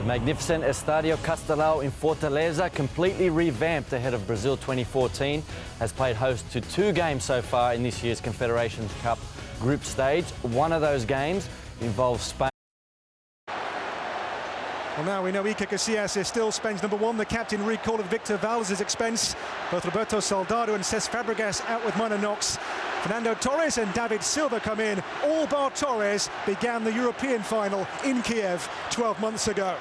The magnificent Estadio Castelao in Fortaleza, completely revamped ahead of Brazil 2014, has played host to 2 games so far in this year's Confederations Cup group stage. One of those games involves Spain. Well, now we know Iker Casillas is still Spain's #1. The captain recalled at Victor Valdes's expense. Both Roberto Soldado and Cesc Fabregas out with minor knocks. Fernando Torres and David Silva come in. All bar Torres began the European final in Kiev 12 months ago.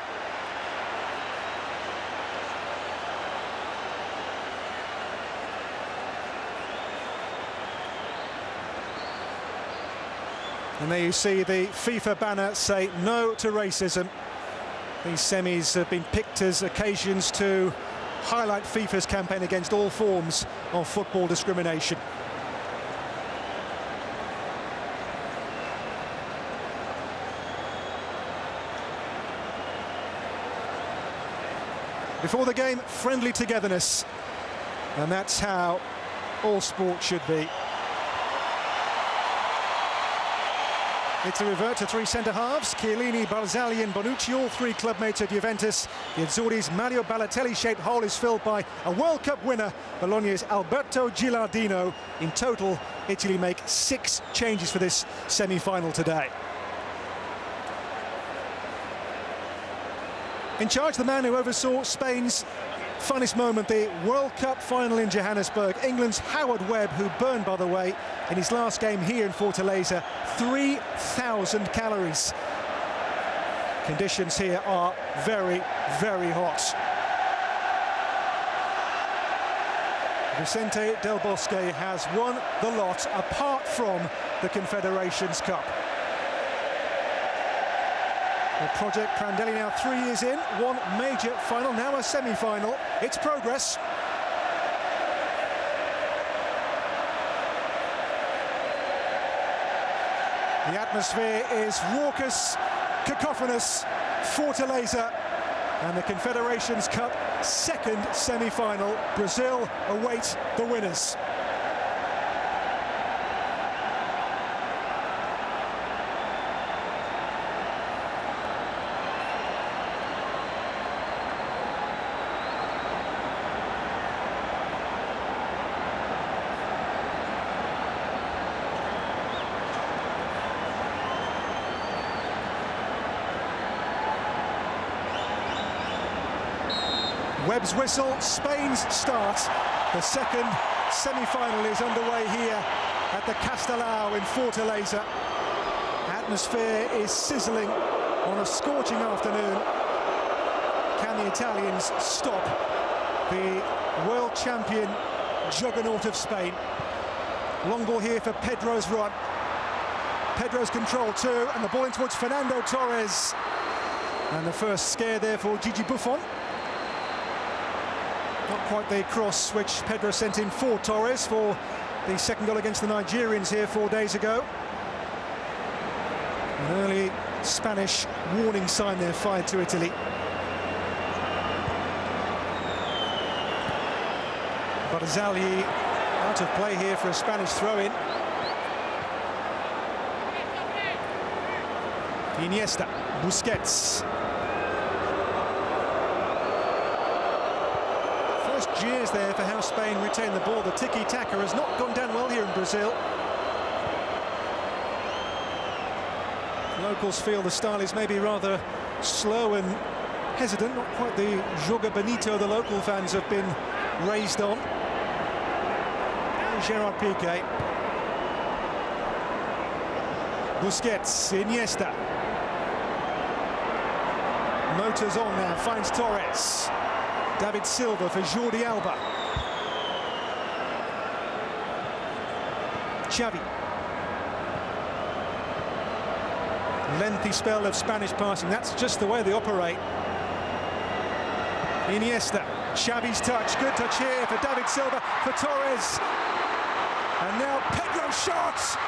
And there you see the FIFA banner say no to racism. These semis have been picked as occasions to highlight FIFA's campaign against all forms of football discrimination. Before the game, friendly togetherness. And that's how all sport should be. It's a revert to 3 centre-halves, Chiellini, Barzagli and Bonucci, all 3 clubmates at Juventus. The Azzurri's Mario Balotelli-shaped hole is filled by a World Cup winner, Bologna's Alberto Gilardino. In total, Italy make 6 changes for this semi-final today. In charge, the man who oversaw Spain's funnest moment, the World Cup final in Johannesburg, England's Howard Webb, who burned, by the way, in his last game here in Fortaleza, 3,000 calories. Conditions here are very, very hot. Vicente Del Bosque has won the lot apart from the Confederations Cup. The project Prandelli now 3 years in, 1 major final, now a semi-final. It's progress. The atmosphere is raucous, cacophonous. Fortaleza and the Confederations Cup 2nd semi-final. Brazil await the winners. Webb's whistle, Spain's start. The 2nd semi-final is underway here at the Castelao in Fortaleza. Atmosphere is sizzling on a scorching afternoon. Can the Italians stop the world champion juggernaut of Spain? Long ball here for Pedro's run. Pedro's control too, and the ball in towards Fernando Torres. And the first scare there for Gigi Buffon. Not quite the cross which Pedro sent in for Torres for the 2nd goal against the Nigerians here 4 days ago. An early Spanish warning sign there fired to Italy. Barzagli out of play here for a Spanish throw-in. Iniesta, Busquets. Jeers there for how Spain retain the ball. The tiki-taka has not gone down well here in Brazil. Locals feel the style is maybe rather slow and hesitant, not quite the joga bonito the local fans have been raised on. Gerard Piqué. Busquets, Iniesta. Motors on now, finds Torres. David Silva for Jordi Alba. Xavi. Lengthy spell of Spanish passing. That's just the way they operate. Iniesta. Xavi's touch. Good touch here for David Silva, for Torres. And now Pedro's shot!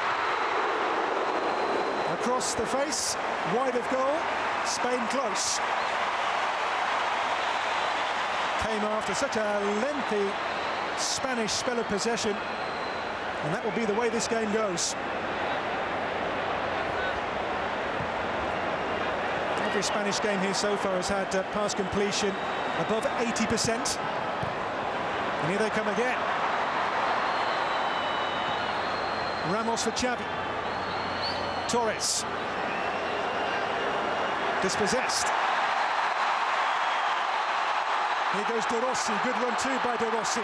Across the face, wide of goal. Spain close. Came after such a lengthy Spanish spell of possession, and that will be the way this game goes. Every Spanish game here so far has had pass completion above 80%. And here they come again. Ramos for Xavi. Torres. Dispossessed. Here goes De Rossi. Good run too by De Rossi.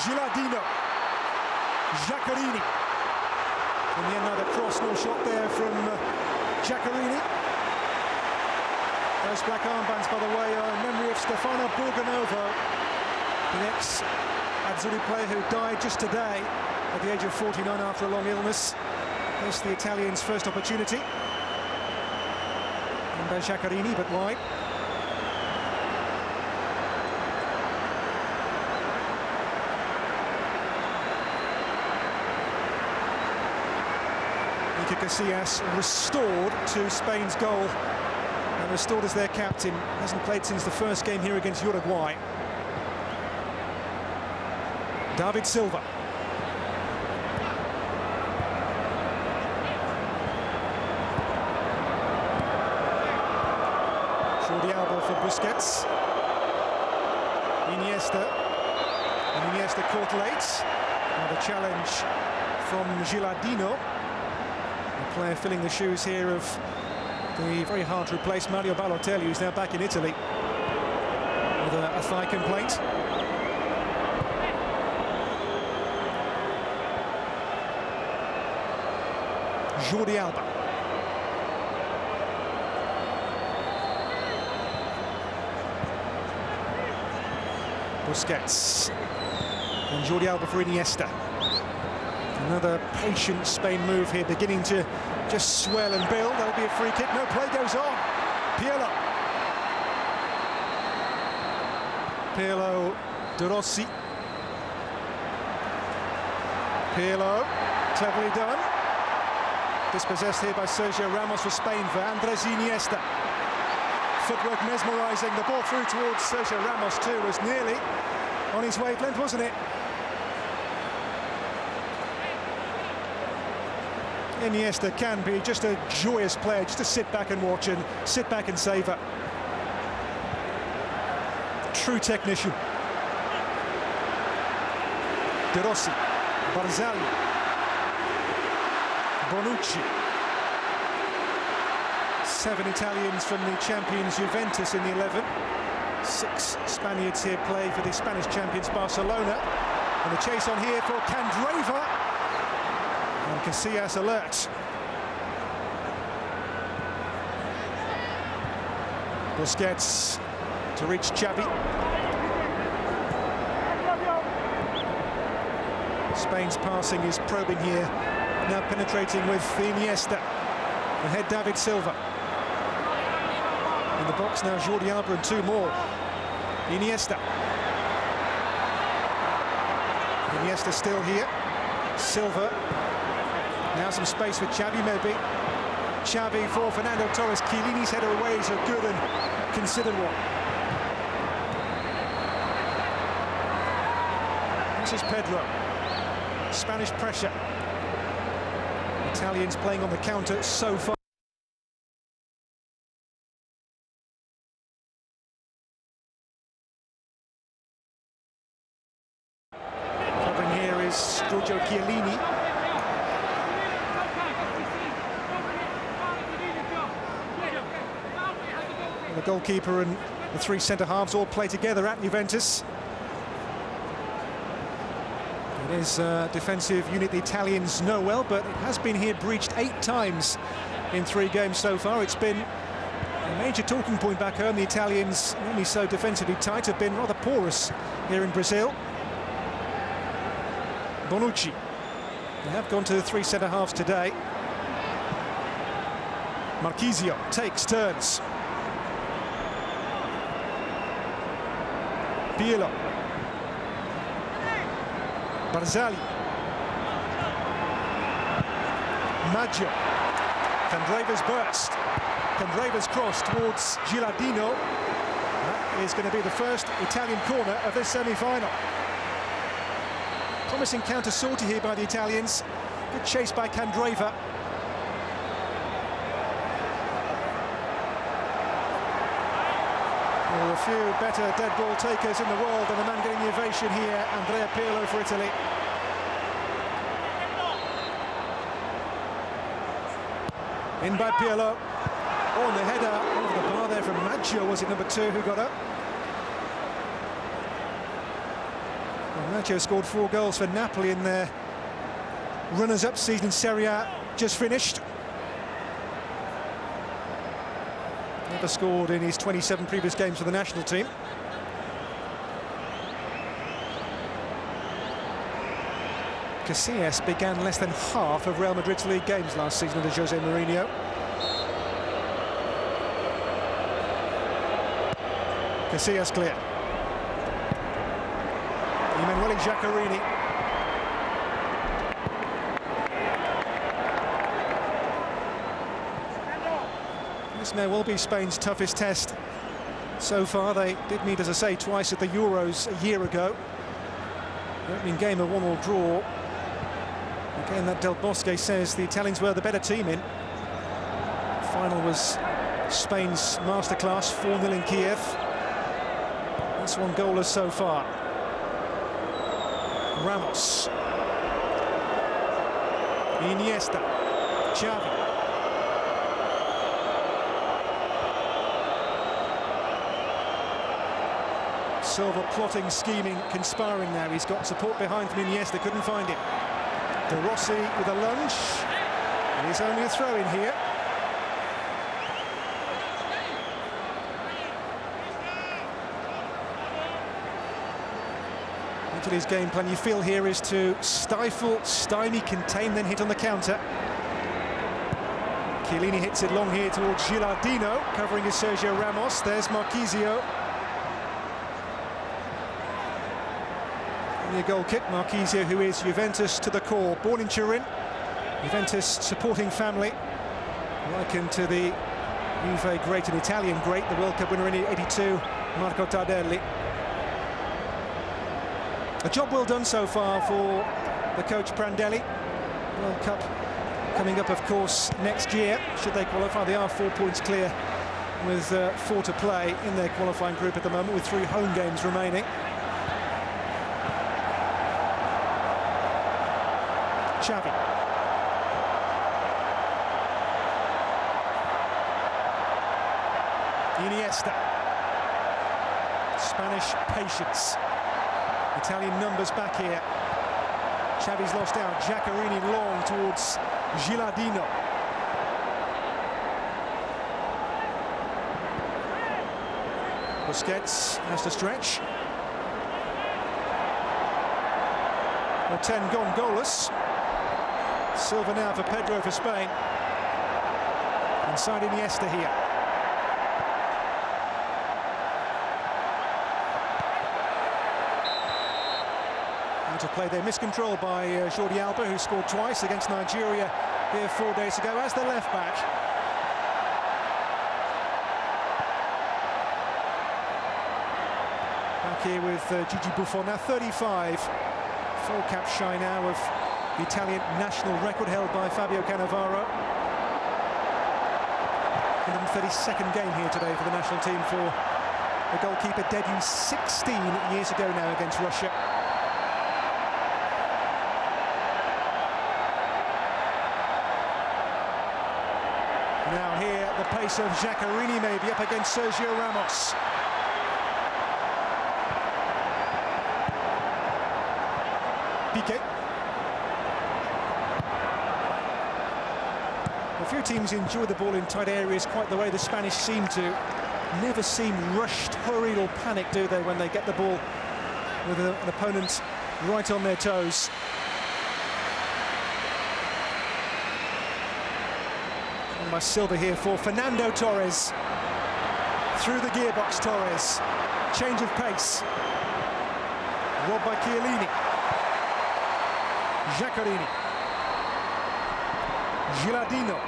Gilardino. Giaccherini. In the end, neither cross nor shot there from Giaccherini. Those black armbands, by the way, are in memory of Stefano Borgonovo, the ex-Azzurri player who died just today at the age of 49 after a long illness. Here's the Italians' first opportunity. And by Giaccherini, but wide. Casillas restored to Spain's goal and restored as their captain. Hasn't played since the first game here against Uruguay. David Silva. Jordi Alba for Busquets. Iniesta. And Iniesta caught late. Now the challenge from Gilardino. The player filling the shoes here of the very hard to replace Mario Balotelli, who's now back in Italy with a thigh complaint. Jordi Alba. Busquets. And Jordi Alba for Iniesta. Another patient Spain move here, beginning to just swell and build. That'll be a free kick. No, play goes on. Pirlo, De Rossi. Pirlo, cleverly done. Dispossessed here by Sergio Ramos for Spain for Andres Iniesta. Footwork mesmerising. The ball through towards Sergio Ramos too was nearly on his wavelength, wasn't it? Iniesta can be just a joyous player, just to sit back and watch and sit back and savour. True technician. De Rossi, Barzagli, Bonucci. 7 Italians from the champions Juventus in the 11. 6 Spaniards here play for the Spanish champions Barcelona. And the chase on here for Candreva. And Casillas alert. Busquets to reach Xavi. Spain's passing is probing here. Now penetrating with Iniesta. Ahead David Silva. In the box now Jordi Alba and 2 more. Iniesta. Iniesta still here. Silva. Now some space for Xavi maybe. Xavi for Fernando Torres. Chiellini's header away is a good and considered one. This is Pedro. Spanish pressure. Italians playing on the counter so far. Covering here is Giorgio Chiellini. And the goalkeeper and the 3 centre-halves all play together at Juventus. It is a defensive unit the Italians know well, but it has been here breached 8 times in 3 games so far. It's been a major talking point back home. The Italians, not only so defensively tight, have been rather porous here in Brazil. Bonucci. They have gone to the 3 centre-halves today. Marchisio takes turns. Pirlo. Barzagli. Maggio. Candreva's burst. Candreva's cross towards Gilardino. That is going to be the first Italian corner of this semi-final. Promising counter sortie here by the Italians. Good chase by Candreva. There are a few better dead ball takers in the world than the man getting the ovation here, Andrea Pirlo for Italy. In by Pirlo. Oh, and the header over the bar there from Maggio, was it number 2 who got up? Well, Maggio scored 4 goals for Napoli in their runners-up season in Serie A, just finished. Never scored in his 27 previous games for the national team. Casillas began less than half of Real Madrid's league games last season under Jose Mourinho. Casillas clear. Emanuele Giaccherini. This may well be Spain's toughest test so far. They did meet, as I say, twice at the Euros a year ago. The opening game a 1-1 draw. Again, that Del Bosque says the Italians were the better team in. The final was Spain's masterclass, 4-0 in Kiev. This one goalless so far. Ramos. Iniesta. Xavi. Silva plotting, scheming, conspiring now. He's got support behind from Iniesta, couldn't find him. De Rossi with a lunge. It is only a throw-in here. Italy's game plan, you feel here, is to stifle, stymie, contain, then hit on the counter. Chiellini hits it long here towards Gilardino, covering is Sergio Ramos. There's Marchisio. A goal kick. Marchisio, who is Juventus to the core, born in Turin, Juventus supporting family, likened to the Juve great and Italian great, the World Cup winner in '82, Marco Tardelli. A job well done so far for the coach Prandelli. World Cup coming up, of course, next year. Should they qualify, they are 4 points clear with 4 to play in their qualifying group at the moment, with 3 home games remaining. Xavi. Iniesta. Spanish patience. Italian numbers back here. Xavi's lost out. Giaccherini long towards Gilardino. Busquets has to stretch. Well, 10 gone goalless. Silva now for Pedro for Spain. Inside Iniesta here. Out of play there, miscontrol by Jordi Alba, who scored twice against Nigeria here 4 days ago as the left back. Back here with Gigi Buffon, now 35. 4 caps shy now of the Italian national record held by Fabio Cannavaro. 132nd game here today for the national team for the goalkeeper, debut 16 years ago now against Russia. Now here, the pace of Giaccherini maybe up against Sergio Ramos. Piqué. A few teams enjoy the ball in tight areas quite the way the Spanish seem to. Never seem rushed, hurried or panicked, do they, when they get the ball with an opponent right on their toes. And by Silva here for Fernando Torres. Through the gearbox, Torres. Change of pace. Robbed by Chiellini. Giaccherini. Gilardino.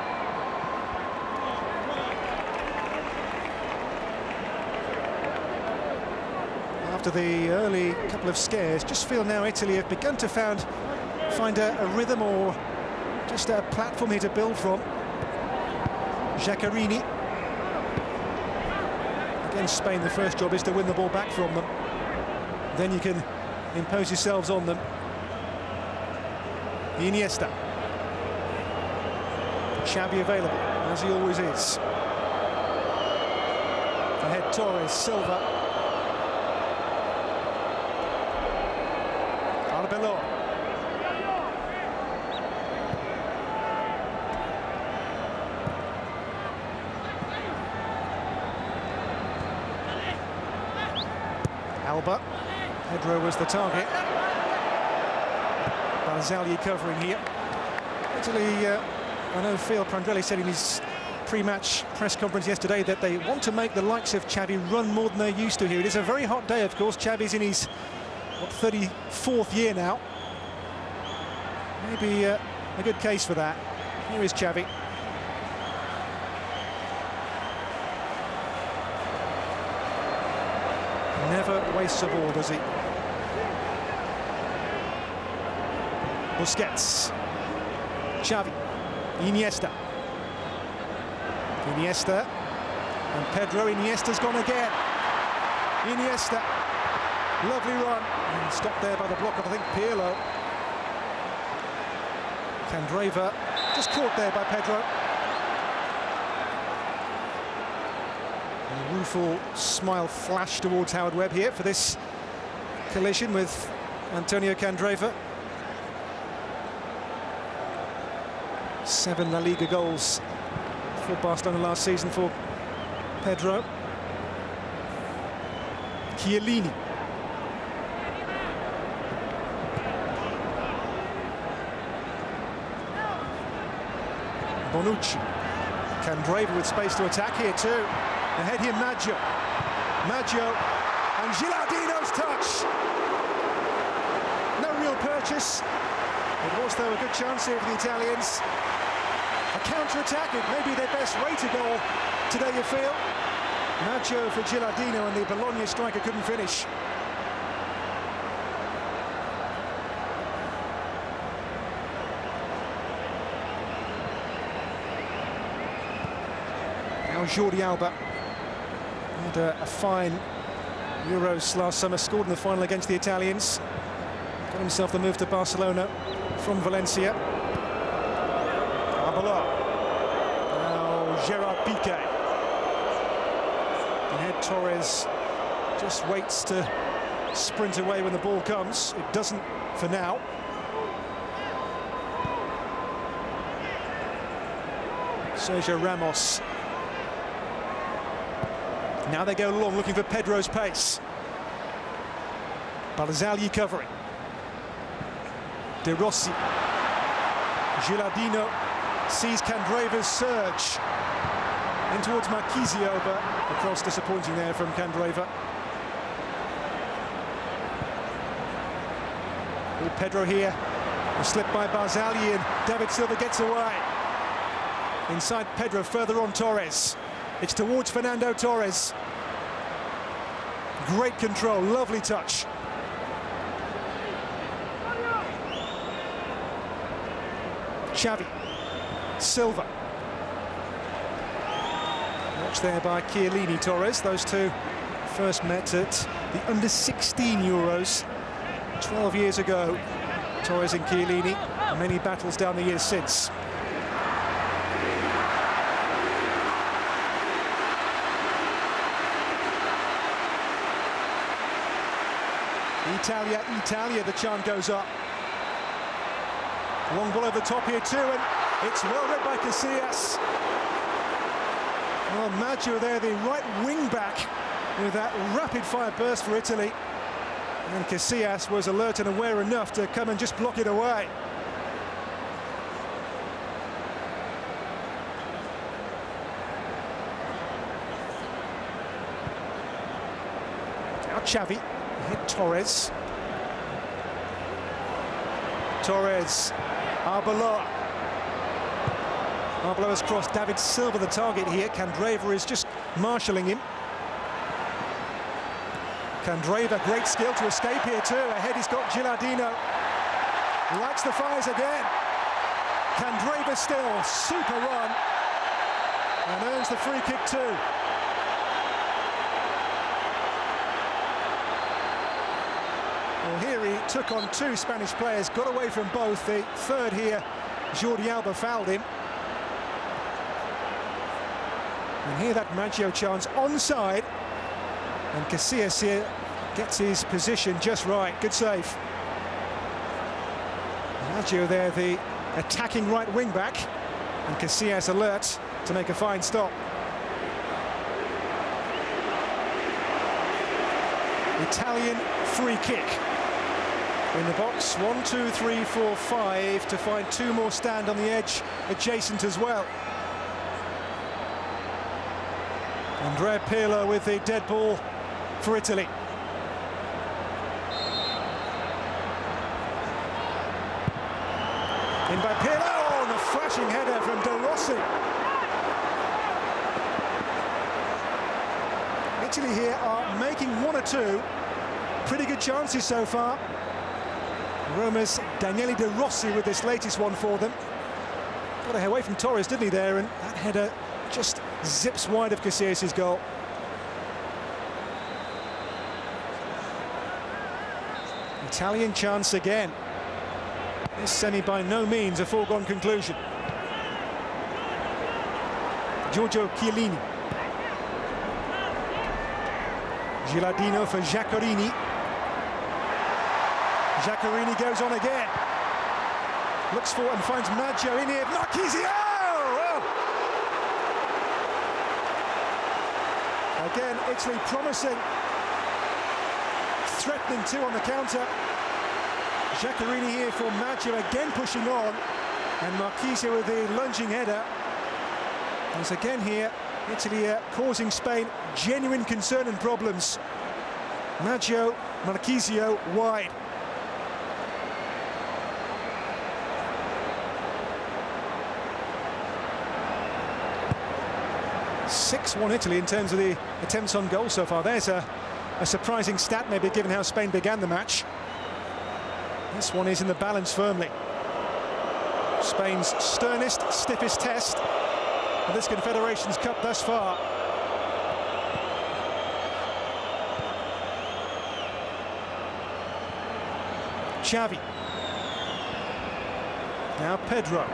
After the early couple of scares, just feel now Italy have begun to find a rhythm, or just a platform here to build from. Giaccherini Against Spain, the first job is to win the ball back from them. Then you can impose yourselves on them. Iniesta. Xavi available, as he always is. Ahead Torres, Silva. Arbeloa. Alba. Pedro was the target. Barzagli covering here. Italy, I know Phil Prandelli said in his pre-match press conference yesterday that they want to make the likes of Xavi run more than they're used to here. It is a very hot day, of course. Xavi's in his, 34th year now. Maybe a good case for that. Here is Xavi. Never wastes a ball, does he? Busquets. Xavi. Iniesta. Iniesta. And Pedro. Iniesta's gone again. Iniesta. Lovely run. And stopped there by the block of, I think, Pirlo. Candreva. Just caught there by Pedro. A rueful smile flashed towards Howard Webb here for this collision with Antonio Candreva. 7 La Liga goals for Barcelona last season for Pedro. Chiellini. Bonucci. Candreva with space to attack here too. Ahead here, Maggio. Maggio and Gilardino's touch. No real purchase. It was, though, a good chance here for the Italians. A counter-attack, it may be their best way to goal today, you feel. Maggio for Gilardino, and the Bologna striker couldn't finish. Now Jordi Alba. Had a fine Euros last summer, scored in the final against the Italians. Got himself the move to Barcelona from Valencia. Arbeloa. Now Gerard Piqué. Ahead Torres just waits to sprint away when the ball comes. It doesn't for now. Sergio Ramos. Now they go long, looking for Pedro's pace. Barzagli covering. De Rossi. Gilardino sees Candreva's surge in towards Marchisio, but the cross disappointing there from Candreva. With Pedro here, a slip by Barzagli, and David Silva gets away. Inside Pedro, further on Torres. It's towards Fernando Torres. Great control, lovely touch. Xavi. Silva. Watched there by Chiellini, Torres. Those two first met at the under-16 Euros 12 years ago. Torres and Chiellini, many battles down the years since. Italia, Italia, the chant goes up. Long ball over the top here too, and it's well read by Casillas. Well, Maggio there, the right wing back, with that rapid-fire burst for Italy. And Casillas was alert and aware enough to come and just block it away. Now Xavi. Hit Torres. Torres. Arbeloa. Arbeloa's crossed. David Silva the target here. Candreva is just marshalling him. Candreva, great skill to escape here too. Ahead he's got Gilardino. Lights the fires again. Candreva still, super run. And earns the free kick too. took on two Spanish players, got away from both. The third here, Jordi Alba fouled him. And here that Maggio chance onside. And Casillas here gets his position just right. Good save. Maggio there, the attacking right wing back. And Casillas alert to make a fine stop. Italian free kick. In the box, 1, 2, 3, 4, 5 to find two more stand on the edge adjacent as well. Andrea Pirlo with the dead ball for Italy. In by Pirlo, and a flashing header from De Rossi. Italy here are making one or two pretty good chances so far. Roma's Daniele De Rossi with this latest one for them. Got away from Torres, didn't he, there? And that header just zips wide of Casillas' goal. Italian chance again. This semi by no means a foregone conclusion. Giorgio Chiellini. Gilardino for Giaccherini. Giaccherini goes on again. Looks for and finds Maggio in here. Marchisio! Oh! Again, Italy promising. Threatening too on the counter. Giaccherini here for Maggio, again pushing on. And Marchisio with the lunging header. Once again here, Italy causing Spain genuine concern and problems. Maggio, Marchisio wide. (6-1) Italy in terms of the attempts on goal so far. There's a surprising stat, maybe, given how Spain began the match. This one is in the balance firmly. Spain's sternest, stiffest test of this Confederations Cup thus far. Xavi. Now Pedro.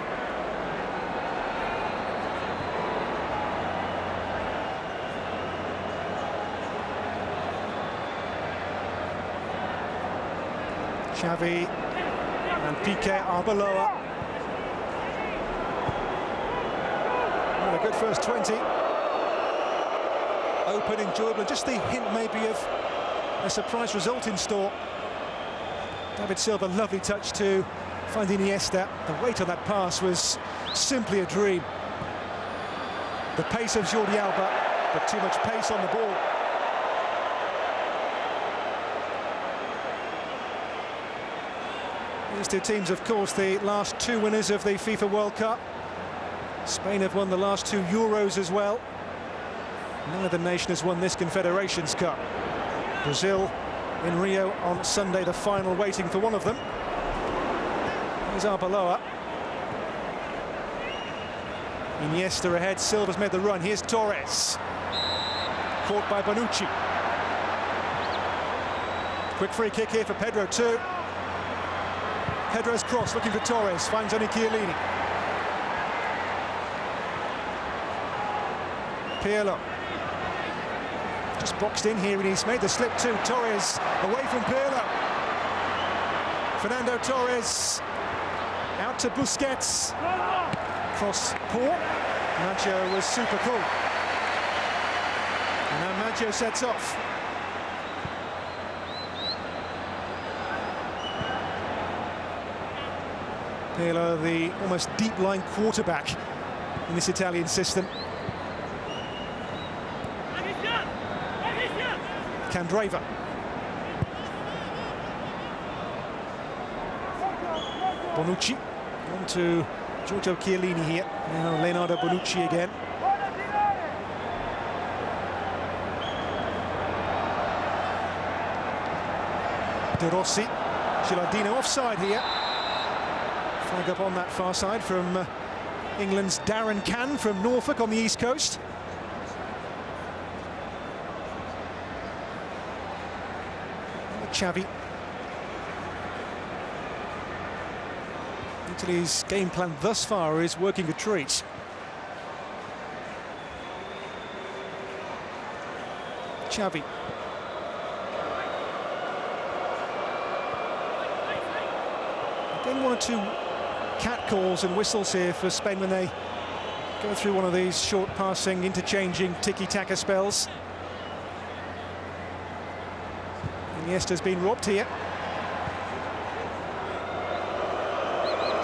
Xavi and Piqué are below. Well, a good first 20. Open, enjoyable, just the hint maybe of a surprise result in store. David Silva, lovely touch to find Iniesta. The weight of that pass was simply a dream. The pace of Jordi Alba, but too much pace on the ball. These two teams, of course, the last two winners of the FIFA World Cup. Spain have won the last two Euros as well. Neither nation has won this Confederations Cup. Brazil in Rio on Sunday, the final waiting for one of them. Here's Arbeloa. Iniesta ahead, Silva's made the run. Here's Torres. Caught by Bonucci. Quick free kick here for Pedro too. Pedro's cross, looking for Torres, finds only Chiellini. Pirlo. Just boxed in here and he's made the slip too. Torres away from Pirlo. Fernando Torres out to Busquets. Cross poor. Maggio was super cool. And now Maggio sets off. Pirlo, the almost deep-lying quarterback in this Italian system. Candreva. Bonucci. On to Giorgio Chiellini here. Now Leonardo Bonucci again. De Rossi. Gilardino offside here. Flag up on that far side from England's Darren Cann from Norfolk on the East Coast. Xavi. Italy's game plan thus far is working a treat. Xavi. Again, one or two cat calls and whistles here for Spain when they go through one of these short passing, interchanging tiki-taka spells. Iniesta's been robbed here.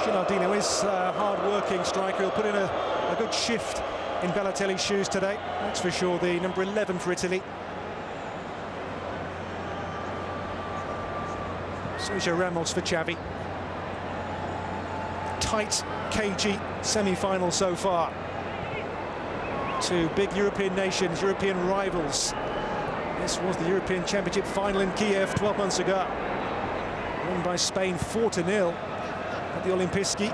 Gilardino is a hard-working striker. He'll put in a good shift in Balotelli's shoes today. That's for sure, the number 11 for Italy. Sergio Ramos for Xavi. Tight, cagey semi-final so far. Two big European nations, European rivals. This was the European Championship final in Kiev 12 months ago. Won by Spain 4-0 at the Olimpiski.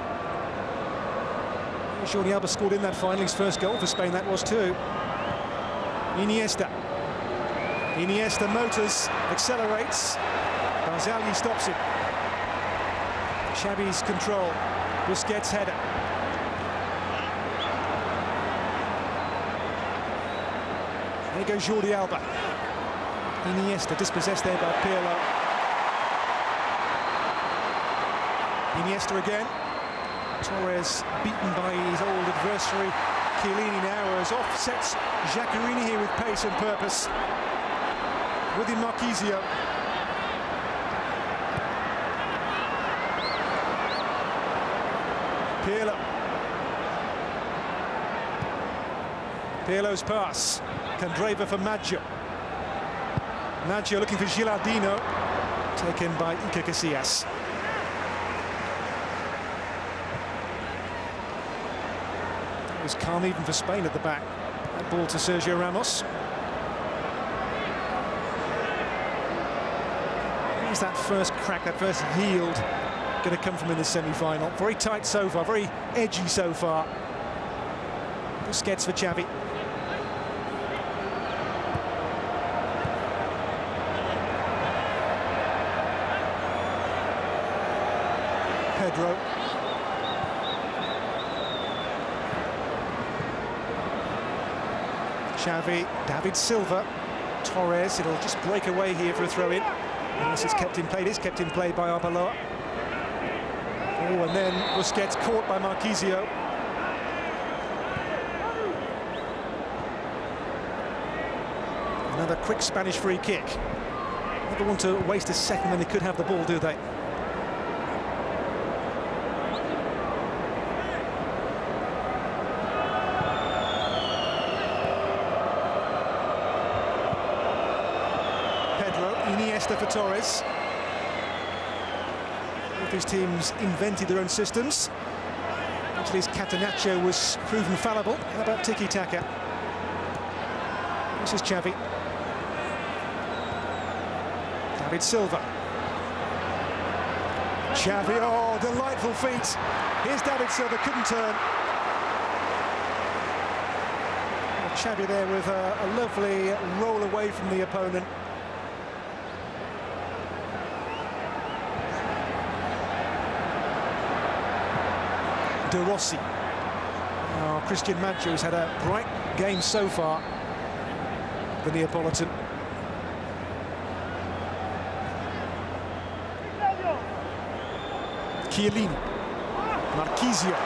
Jordi Alba scored in that final, his first goal for Spain, that was too. Iniesta. Iniesta motors, accelerates. Barzagli stops him. Xavi's control. Busquets header. There goes Jordi Alba. Iniesta dispossessed there by Pirlo. Iniesta again. Torres beaten by his old adversary Chiellini now as offsets Giaccherini here with pace and purpose. With him Marchisio. Pirlo. Pirlo's pass. Candreva for Maggio. Maggio looking for Gilardino. Taken by Iker Casillas. It was calm even for Spain at the back. That ball to Sergio Ramos. Where's that first crack, that first yield going to come from in the semi-final? Very tight so far, very edgy so far. Busquets for Xavi. Pedro. Xavi, David Silva, Torres. It'll just break away here for a throw-in. Unless it's kept in play. It is kept in play by Arbeloa. Oh, and then Busquets caught by Marchisio. Another quick Spanish free kick. Never want to waste a second when they could have the ball, do they? Pedro, Iniesta for Torres. Both these teams invented their own systems. Italy's Catenaccio was proven fallible. How about tiki-taka? This is Xavi. David Silva. Xavi, oh, delightful feet. Here's David Silva, couldn't turn. Oh, Xavi there with a lovely roll away from the opponent. De Rossi. Oh, Christian Maggio's had a bright game so far, the Neapolitan. Chiellini. Marchisio.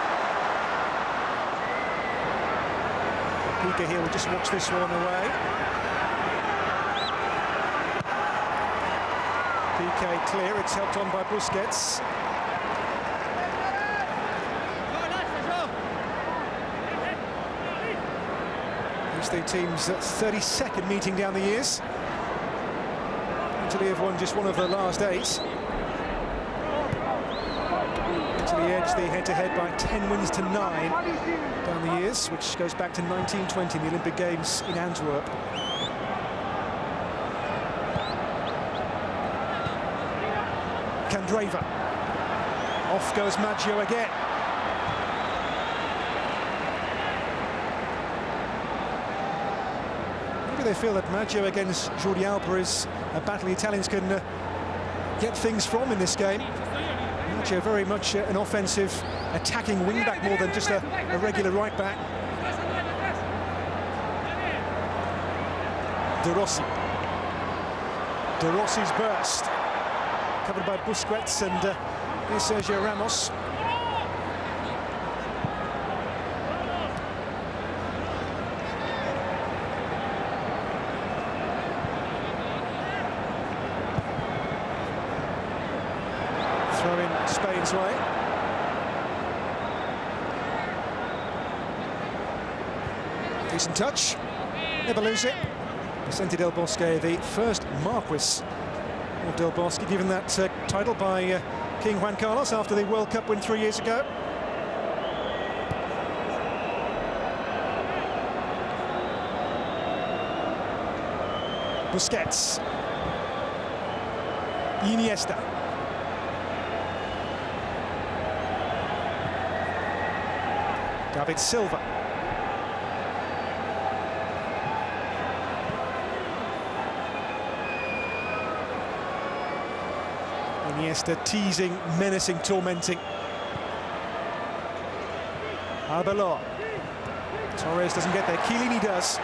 Piqué here will just watch this one away. Piqué clear, it's helped on by Busquets. The team's 32nd meeting down the years. Italy have won just one of the last 8. Italy edged the head-to-head by 10 wins to 9 down the years, which goes back to 1920 in the Olympic Games in Antwerp. Candreva. Off goes Maggio again. They feel that Maggio against Jordi Alba is a battle the Italians can get things from in this game. Now Maggio very much an offensive, attacking wing-back more than just a regular right-back. De Rossi. De Rossi's burst. Covered by Busquets and here's Sergio Ramos. Throw in Spain's way. Decent touch. Never lose it. Vicente Del Bosque, the first Marquis of Del Bosque, given that title by King Juan Carlos after the World Cup win 3 years ago. Busquets. Iniesta. David Silva. Iniesta teasing, menacing, tormenting. Arbeloa. Torres doesn't get there. Chiellini does.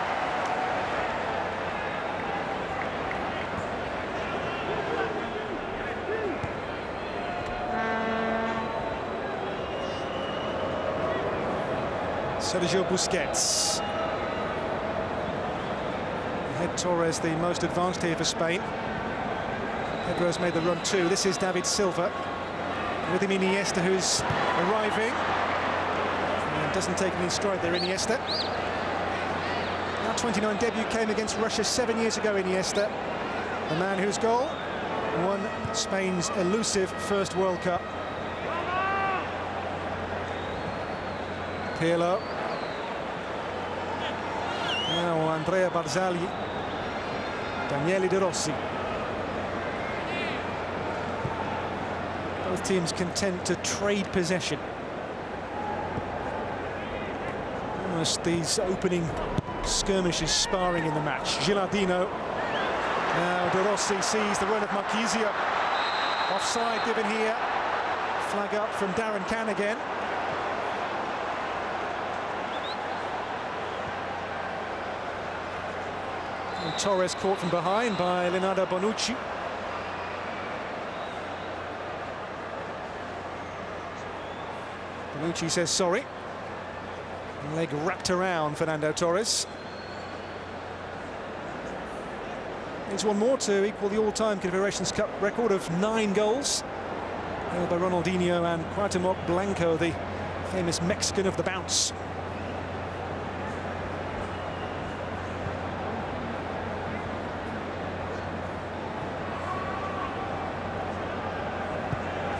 Sergio Busquets. Ahead Torres, the most advanced here for Spain. Pedro's made the run too. This is David Silva. With him Iniesta, who's arriving. And doesn't take any stride there, Iniesta. Now 29 debut came against Russia 7 years ago, Iniesta. The man whose goal won Spain's elusive first World Cup. Pirlo. Now Andrea Barzagli. Daniele De Rossi. Both teams content to trade possession. Almost these opening skirmishes, sparring in the match. Gilardino. Now De Rossi sees the run of Marchisio. Offside given here. Flag up from Darren Can again. And Torres caught from behind by Leonardo Bonucci. Bonucci says sorry. Leg wrapped around Fernando Torres. Needs one more to equal the all-time Confederations Cup record of 9 goals. Held by Ronaldinho and Cuauhtemoc Blanco, the famous Mexican of the bounce.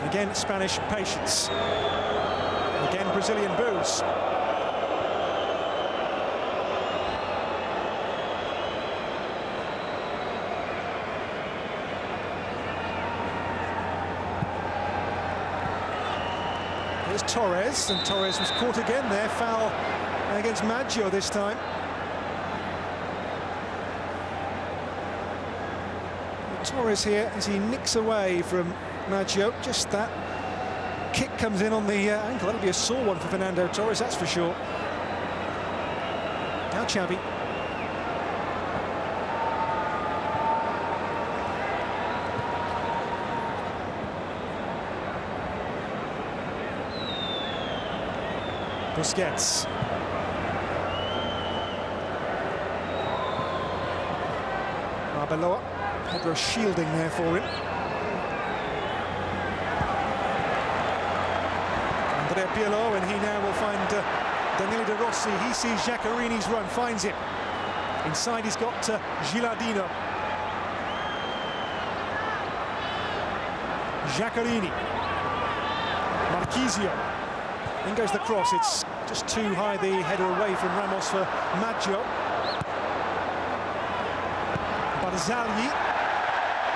Again, Spanish patience. Again, Brazilian boos. Here's Torres, and Torres was caught again there. Foul against Maggio this time. Torres here as he nicks away from Maggio. Just that kick comes in on the ankle. That'll be a sore one for Fernando Torres, that's for sure. Now Xavi. Busquets. Arbeloa. Pedro shielding there for him. Andrea Pirlo, and he now will find Daniele De Rossi. He sees Giaccherini's run, finds him. Inside he's got Gilardino. Giaccherini. Marchisio. In goes the cross. It's just too high, the header away from Ramos for Maggio. Barzagli.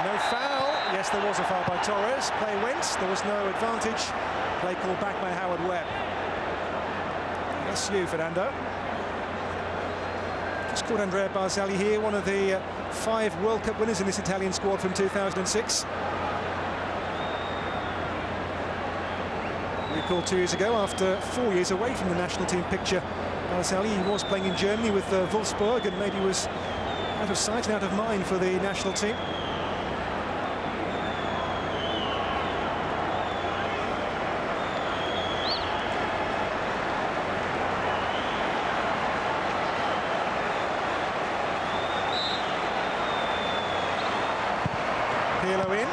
No foul. Yes, there was a foul by Torres. Play went. There was no advantage. Play called back by Howard Webb. Yes, you, Fernando. Just called Andrea Barzagli here, one of the 5 World Cup winners in this Italian squad from 2006. recall 2 years ago, after 4 years away from the national team picture, Barzagli was playing in Germany with Wolfsburg and maybe was out of sight and out of mind for the national team. Pirlo in,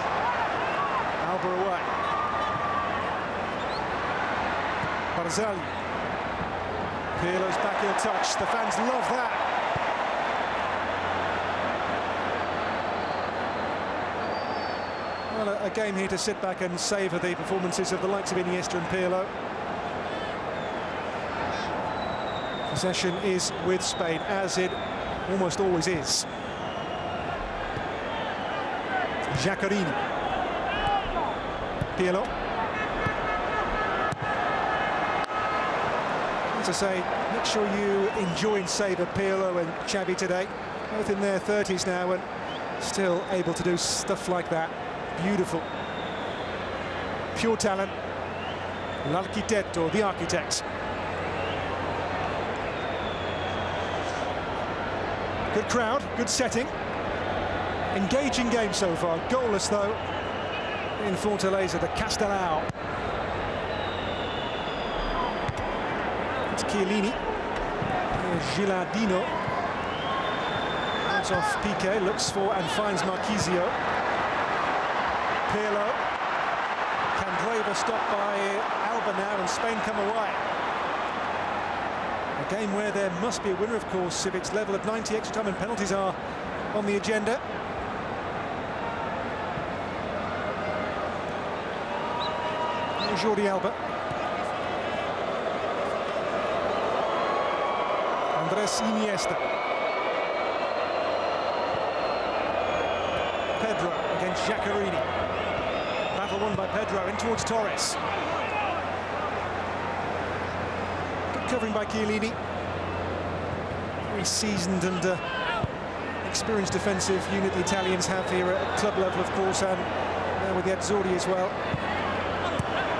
Alba away. Barzagli. Pirlo's backheel touch, the fans love that. Well, a game here to sit back and savour the performances of the likes of Iniesta and Pirlo. Possession is with Spain, as it almost always is. Giaccherini. Pirlo. As I say, make sure you enjoy and savour Pirlo and Xavi today. Both in their 30s now and still able to do stuff like that. Beautiful. Pure talent. L'architetto, the architect. Good crowd, good setting. Engaging game so far. Goalless though in Fortaleza, the Castelao. It's Chiellini. Gilardino. Hands off Piqué, looks for and finds Marquisio. Pirlo. Candreva stopped by Alba now, and Spain come away. A game where there must be a winner, of course, if it's level at 90. Extra time and penalties are on the agenda. Jordi Alba. Andres Iniesta. Pedro against Giaccherini. Battle won by Pedro, in towards Torres. Good covering by Chiellini. Very seasoned and experienced defensive unit the Italians have here at club level, of course, and now with the Azzurri as well.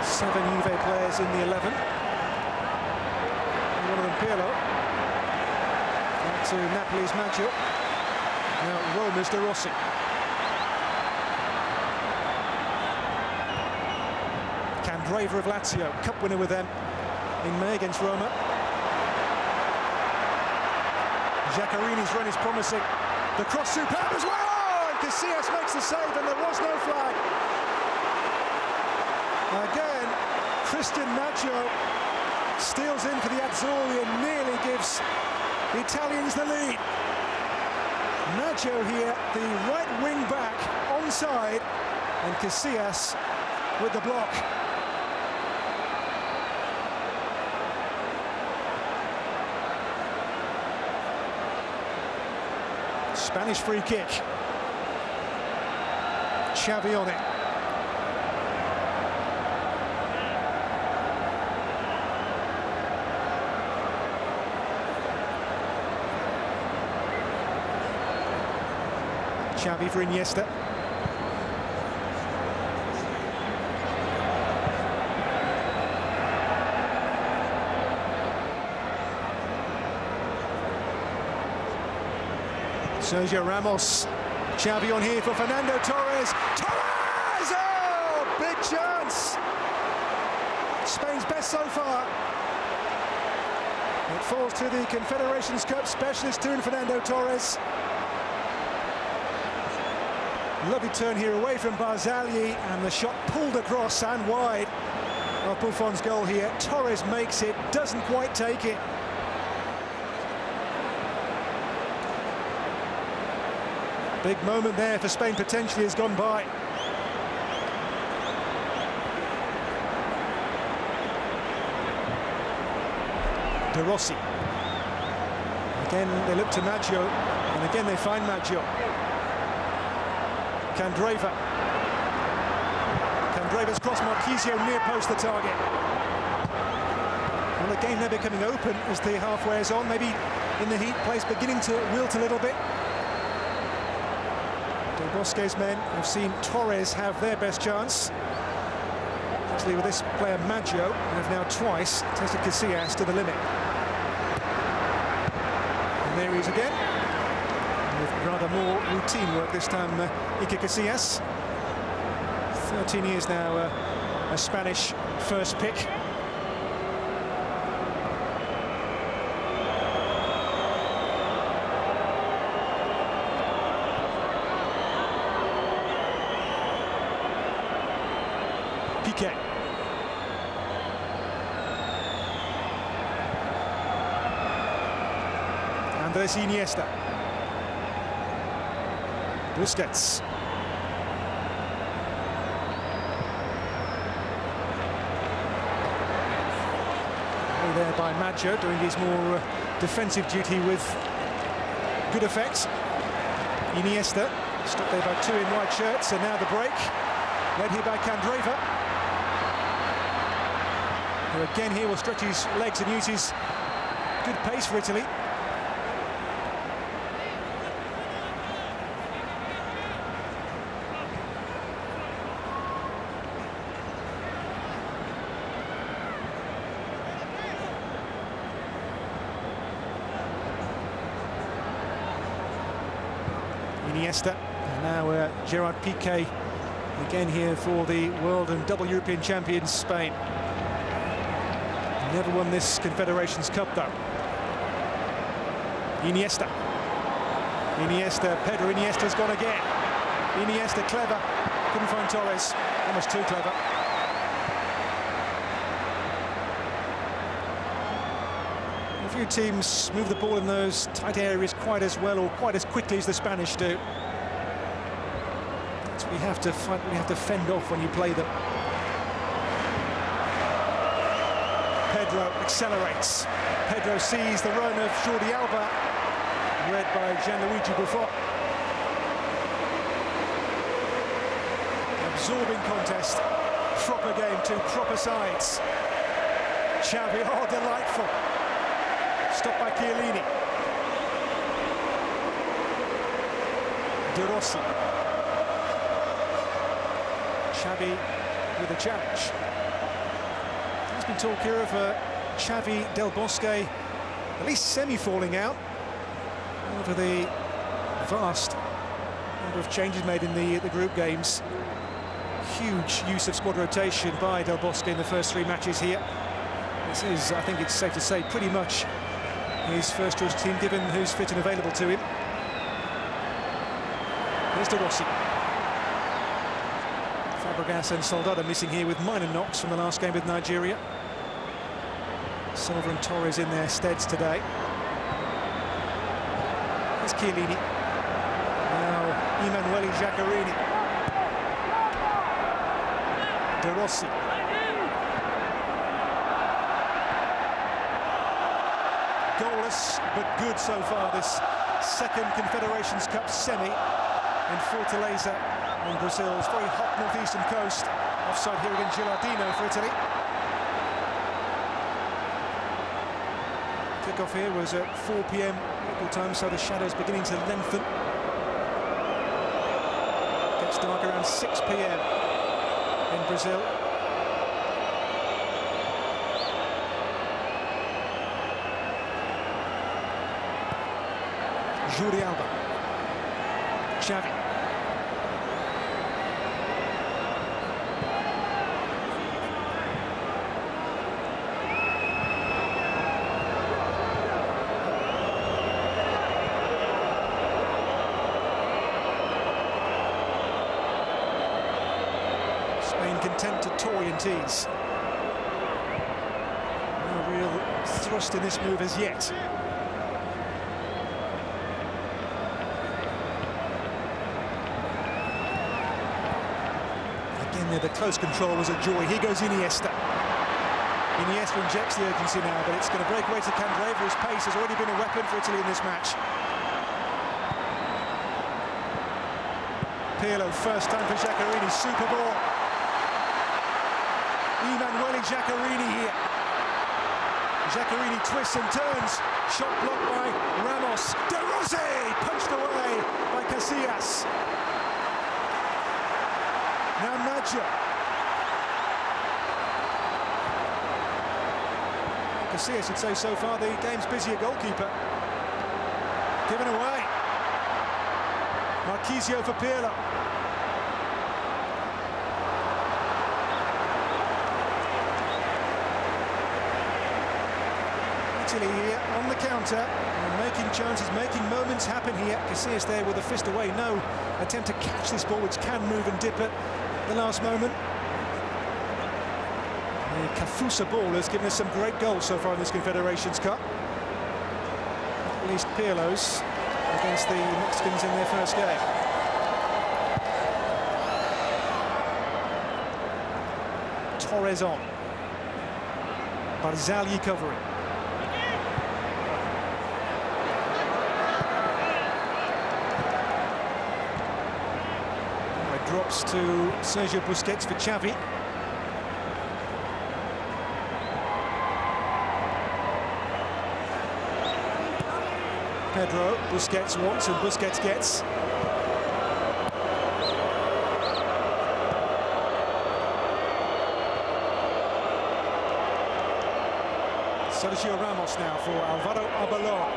7 Juve players in the 11. And one of them, Pirlo. Back to Napoli's Maggio. Now Roma's De Rossi. Candreva of Lazio, cup winner with them in May against Roma. Giaccherini's run is promising. The cross superb as well! Oh, and Casillas makes the save, and there was no flag. Again, Christian Maggio steals in for the Azzurri and nearly gives the Italians the lead. Maggio here, the right wing back, onside, and Casillas with the block. Spanish free kick. Xavi on it. Xavi for Iniesta. Sergio Ramos. Xavi on here for Fernando Torres. Torres! Oh, big chance! Spain's best so far. It falls to the Confederations Cup specialist too, Fernando Torres. Lovely turn here away from Barzagli, and the shot pulled across and wide of Buffon's goal here. Torres makes it, doesn't quite take it. Big moment there for Spain, potentially has gone by. De Rossi. Again, they look to Maggio, and again they find Maggio. Candreva. Candreva's cross, Marquisio near post the target. Well, the game now becoming open as the half wears on. Maybe in the heat, place beginning to wilt a little bit. Del Bosque's men have seen Torres have their best chance. Actually, with this player Maggio, have now twice tested Casillas to the limit. And there he is again, with rather more routine work this time, Iker Casillas. 13 years now, a Spanish first pick. Piqué. Andres Iniesta. Busquets. There by Maggio, doing his more defensive duty with good effect. Iniesta, stopped there by two in white shirts, and now the break. Led here by Candreva, who again here will stretch his legs and use his good pace for Italy. Iniesta, and now Gerard Piqué, again here for the world and double European champions Spain. Never won this Confederations Cup though. Iniesta. Pedro Iniesta's gone again. Iniesta clever, couldn't find Torres, almost too clever. A few teams move the ball in those tight areas quite as well or quite as quickly as the Spanish do. That's what you have to fight, you have to fend off when you play them. Pedro accelerates. Pedro sees the run of Jordi Alba, led by Gianluigi Buffon. Absorbing contest, proper game, two proper sides. Xavi, oh delightful. Stopped by Chiellini. De Rossi. Xavi with a challenge. There's been talk here of Xavi Del Bosque at least semi-falling out over the vast number of changes made in the group games. Huge use of squad rotation by Del Bosque in the first three matches here. This is, I think it's safe to say, pretty much his first choice team, given who's fit and available to him. Here's De Rossi. Fabregas and Soldado missing here with minor knocks from the last game with Nigeria. Silva and Torres in their steads today. Here's Chiellini. Now Emanuele Giaccherini. De Rossi. Goalless but good so far, this second Confederations Cup semi in Fortaleza on Brazil's very hot northeastern coast. Offside here against Gilardino for Italy. Kickoff here was at 4 p.m. local time, so the shadow's beginning to lengthen. Gets dark around 6 p.m. in Brazil. Jordi Alba. Xavi. Spain content to toy and tease. No real thrust in this move as yet. The close control was a joy. Here goes Iniesta. Iniesta injects the urgency now, but it's going to break away to Candreva. His pace has already been a weapon for Italy in this match. Pirlo, first time for Giaccherini, super ball. Emanuele Giaccherini here. Giaccherini twists and turns. Shot blocked by Ramos. De Rossi punched away by Casillas. Now Maggio. Casillas would say so far the game's busier goalkeeper. Given away. Marchisio for Pirlo. Italy here on the counter, and making chances, making moments happen here. Casillas there with a fist away. No attempt to catch this ball, which can move and dip at the last moment. The Cafusa ball has given us some great goals so far in this Confederations Cup. At least Pirlo's against the Mexicans in their first game. Torres on. Barzagli covering. It drops to Sergio Busquets for Xavi. Pedro, Busquets wants and Busquets gets. Sergio Ramos now for Alvaro Arbeloa.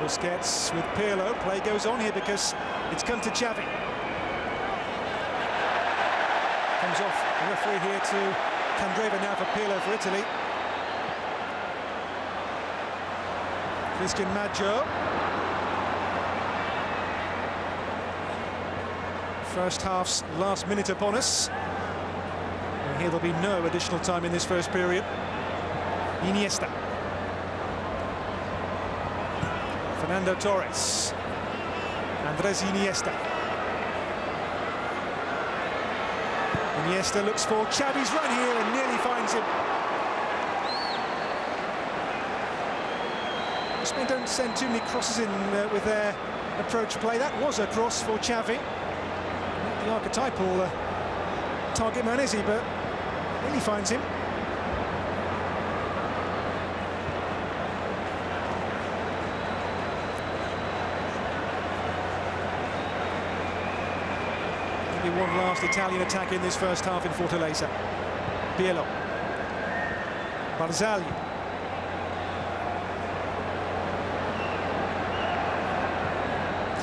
Busquets with Pirlo. Play goes on here because it's come to Xavi. Comes off the referee here to Candreva now for Pirlo for Italy. Christian Maggio. First half's last minute upon us. And here there'll be no additional time in this first period. Iniesta. Fernando Torres. Andres Iniesta. Iniesta looks for Xavi's run here and nearly finds him. Spain don't send too many crosses in with their approach play. That was a cross for Xavi. Not the archetypal target man, is he? But really finds him. Maybe one last Italian attack in this first half in Fortaleza. Pirlo. Barzagli.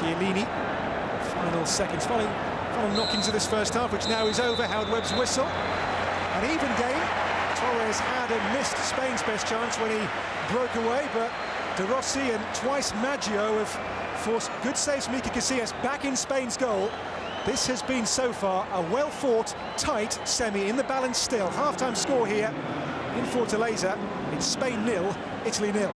Chiellini, final seconds, final knockings of this first half, which now is over. Howard Webb's whistle. An even game. Torres had and missed Spain's best chance when he broke away, but De Rossi and twice Maggio have forced good saves. Mika Casillas back in Spain's goal. This has been so far a well-fought, tight semi in the balance still. Half-time score here in Fortaleza. It's Spain 0, Italy 0.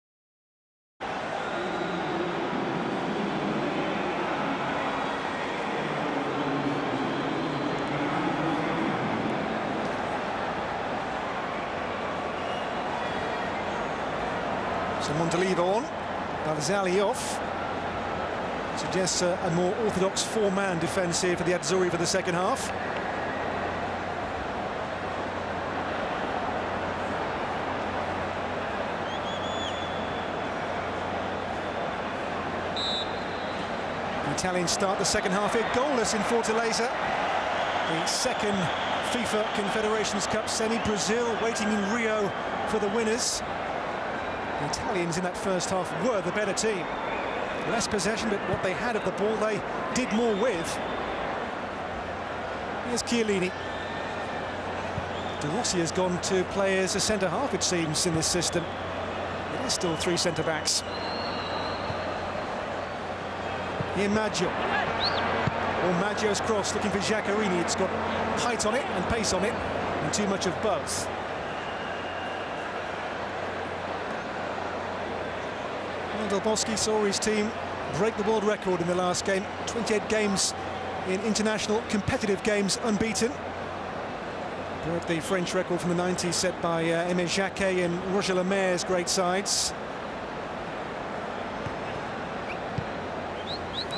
So Montalivo on, Barzagli off. Suggests a more orthodox four-man defence here for the Azzurri for the second half. The Italians start the second half here goalless in Fortaleza. The second FIFA Confederations Cup semi. Brazil waiting in Rio for the winners. The Italians in that first half were the better team. Less possession, but what they had of the ball they did more with. Here's Chiellini. De Rossi has gone to play as a centre-half, it seems, in this system. It is still three centre-backs. Here Maggio. Or Maggio's cross, looking for Giaccherini. It's got height on it and pace on it, and too much of both. Del Bosque saw his team break the world record in the last game. 28 games in international competitive games unbeaten. Broke the French record from the 90s set by Aimé Jacquet and Roger Lemaire's great sides.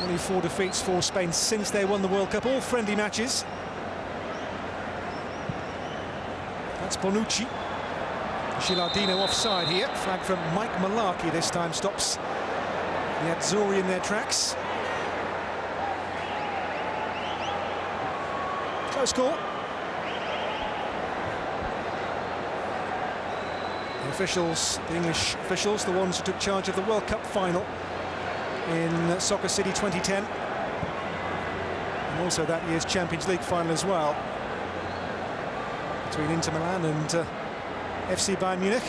Only 4 defeats for Spain since they won the World Cup, all friendly matches. That's Bonucci. Gilardino offside here. Flag from Mike Malarkey this time stops the Azzurri in their tracks. Close call. The officials, the English officials, the ones who took charge of the World Cup final in Soccer City 2010. And also that year's Champions League final as well, between Inter Milan and FC Bayern Munich.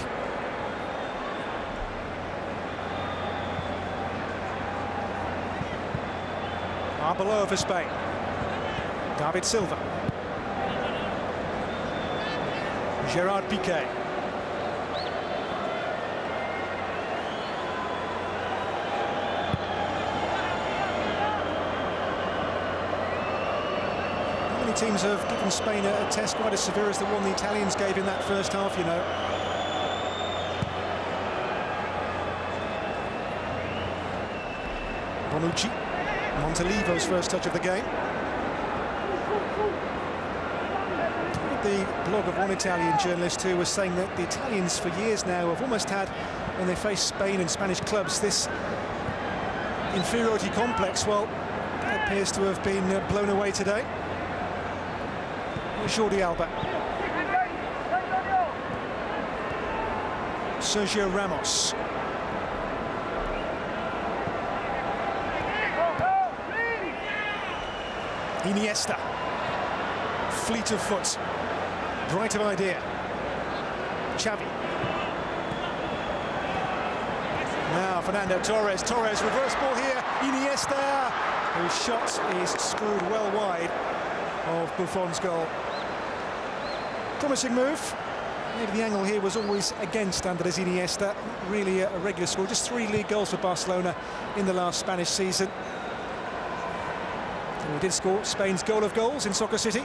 Below for Spain. David Silva. Gerard Piqué. How many teams have given Spain a test quite as severe as the one the Italians gave in that first half, you know? Bonucci. Montalivo's first touch of the game. The blog of one Italian journalist who was saying that the Italians for years now have almost had, when they face Spain and Spanish clubs, this inferiority complex. Well, that appears to have been blown away today. Jordi Alba. Sergio Ramos. Iniesta, fleet of foot, bright of idea. Xavi. Now Fernando Torres, reverse ball here. Iniesta, whose shot is screwed well wide of Buffon's goal. Promising move. Maybe the angle here was always against Andres Iniesta. Really a regular score. Just 3 league goals for Barcelona in the last Spanish season. He did score Spain's goal of goals in Soccer City.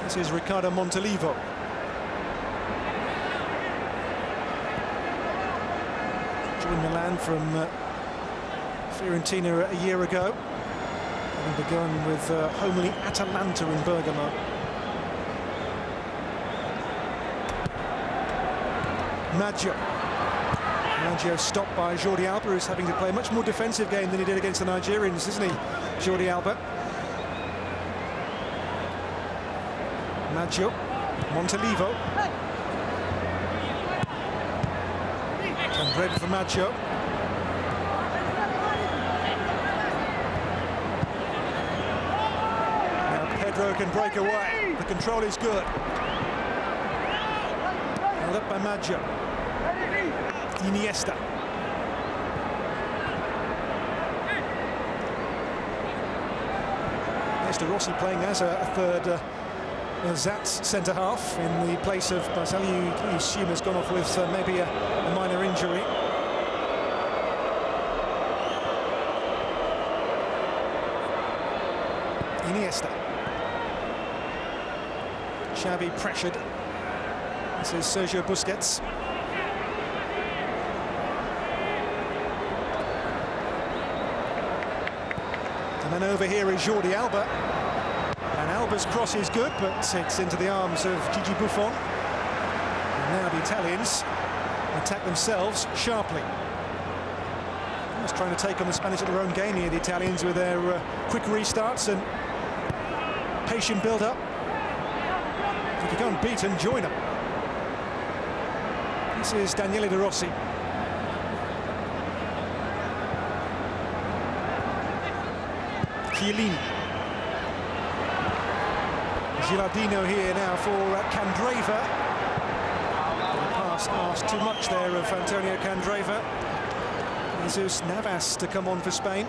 This is Ricardo Montalivo. Joined Milan from Fiorentina a year ago. Having begun with homely Atalanta in Bergamo. Maggio stopped by Jordi Alba, who's having to play a much more defensive game than he did against the Nigerians, isn't he, Jordi Alba? Maggio, Montalivo. And ready for Maggio. Now Pedro can break away. The control is good. Held up by Maggio. Iniesta. Iniesta Rossi playing as a third Zat's centre-half in the place of Barzagli, who you assume has gone off with maybe a minor injury. Iniesta. Xavi pressured. This is Sergio Busquets. And then over here is Jordi Alba. And Alba's cross is good, but it's into the arms of Gigi Buffon. And now the Italians attack themselves sharply. Almost trying to take on the Spanish at their own game here, the Italians, with their quick restarts and patient build-up. If you go and beat them, join them. This is Daniele De Rossi. Chiellini. Gilardino here now for Candreva. The pass asked too much there of Antonio Candreva. Jesus Navas to come on for Spain.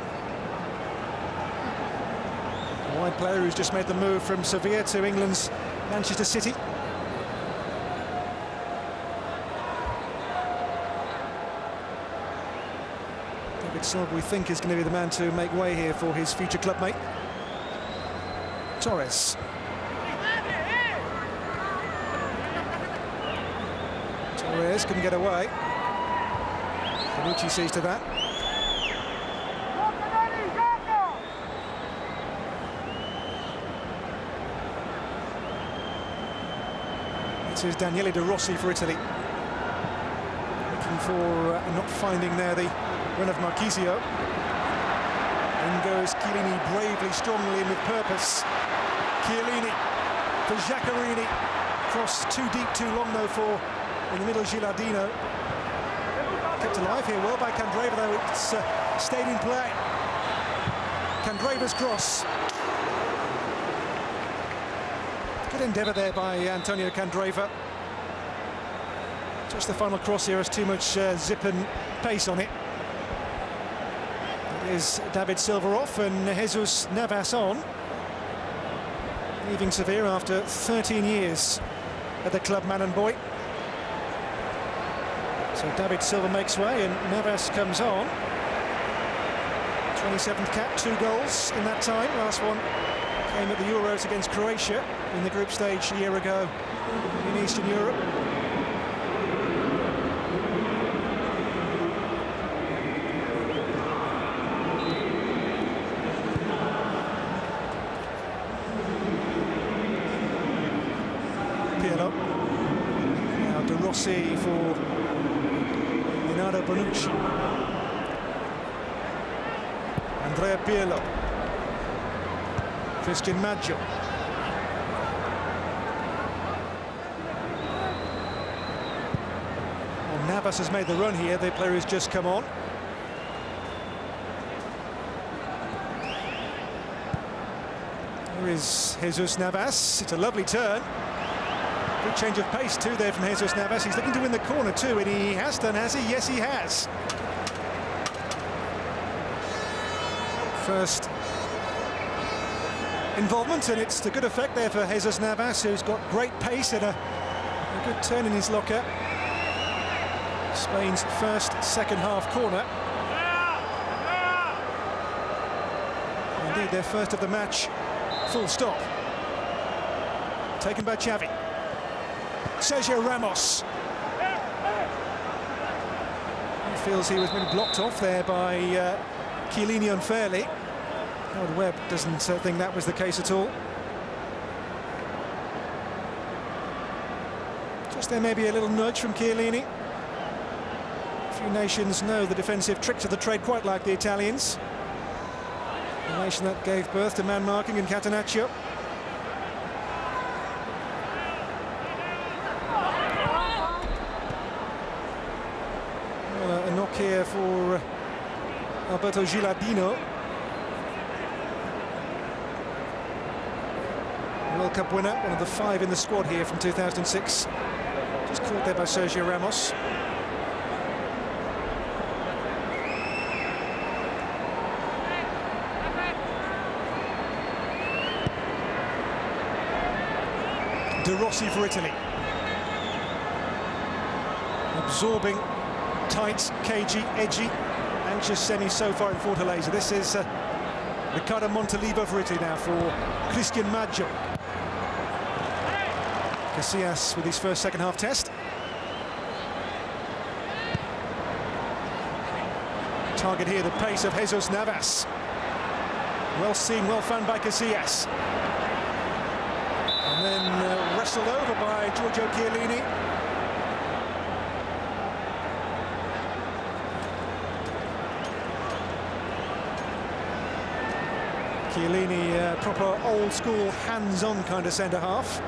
A wide player who's just made the move from Sevilla to England's Manchester City. David Silva, we think, is going to be the man to make way here for his future clubmate. Torres. Torres couldn't get away. Bonucci sees to that. This is Daniele De Rossi for Italy. Looking for not finding there the run of Marchisio. In goes Chiellini bravely, strongly, and with purpose. Chiellini for Giaccherini. Cross too deep, too long though for, in the middle, Gilardino. Kept alive here, well by Candreva though, it's stayed in play. Candreva's cross. Good endeavour there by Antonio Candreva. Just the final cross here has too much zip and pace on it. It is David Silva off and Jesus Navas on. Leaving Sevilla after 13 years at the club, man and boy. So David Silva makes way and Navas comes on. 27th cap, 2 goals in that time. Last one came at the Euros against Croatia in the group stage a year ago in Eastern Europe. Pirlo. Now De Rossi for Leonardo Bonucci. Andrea Pirlo. Christian Maggio. Well, Navas has made the run here, the player who's just come on. Here is Jesus Navas. It's a lovely turn. Good change of pace too there from Jesus Navas. He's looking to win the corner too, and he has done, has he? Yes, he has. First involvement, and it's to good effect there for Jesus Navas, who's got great pace and a good turn in his locker. Spain's first second-half corner. Indeed, their first of the match, full stop. Taken by Xavi. Sergio Ramos. He feels he was maybe blocked off there by Chiellini unfairly. Howard Webb doesn't think that was the case at all. Just there maybe a little nudge from Chiellini. Few nations know the defensive tricks of the trade quite like the Italians. The nation that gave birth to man marking in Catenaccio. Well, a knock here for Alberto Gilardino. World Cup winner, one of the 5 in the squad here from 2006. Just caught there by Sergio Ramos. De Rossi for Italy. Absorbing, tight, cagey, edgy, anxious semi so far in Fortaleza. This is Riccardo Montalivo for Italy now for Christian Maggio. Casillas with his first second-half test. Target here, the pace of Jesus Navas. Well seen, well found by Casillas. And then wrestled over by Giorgio Chiellini. Chiellini, proper old-school, hands-on kind of centre-half.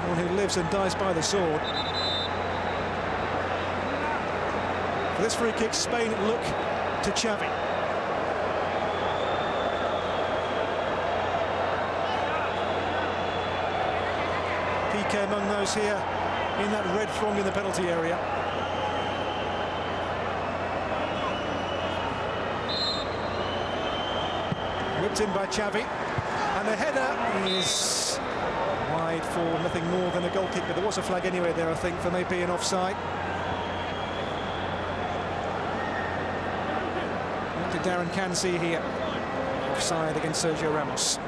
One who lives and dies by the sword. For this free kick, Spain look to Xavi. PK among those here in that red throng in the penalty area. Whipped in by Xavi, and the header is wide for nothing more than a goal kick, but there was a flag anyway there, I think, for maybe an offside. What did Darren Can see here? Offside against Sergio Ramos.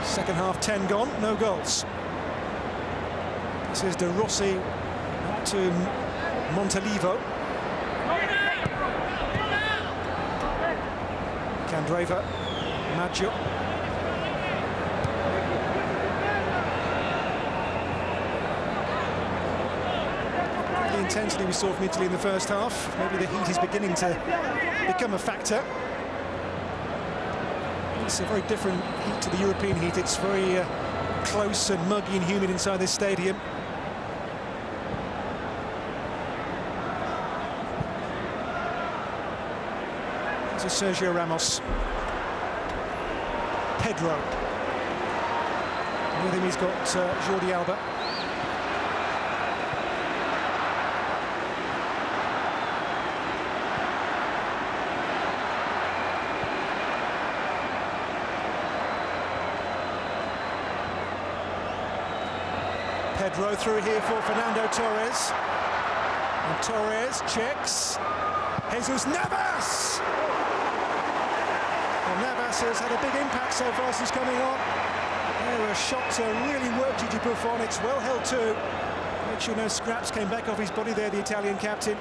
Second half 10 gone, no goals. This is De Rossi up to Montalivo. Candreva, Maggio. intensity we saw from Italy in the first half. Maybe the heat is beginning to become a factor. It's a very different heat to the European heat. It's very close and muggy and humid inside this stadium. This is Sergio Ramos. Pedro. With him he's got Jordi Alba. Pedro through here for Fernando Torres. And Torres checks. Jesus Navas! Well, Navas has had a big impact so far since coming on. There were shots really worked Gigi Buffon. It's well held too. Make sure no scraps came back off his body there, the Italian captain.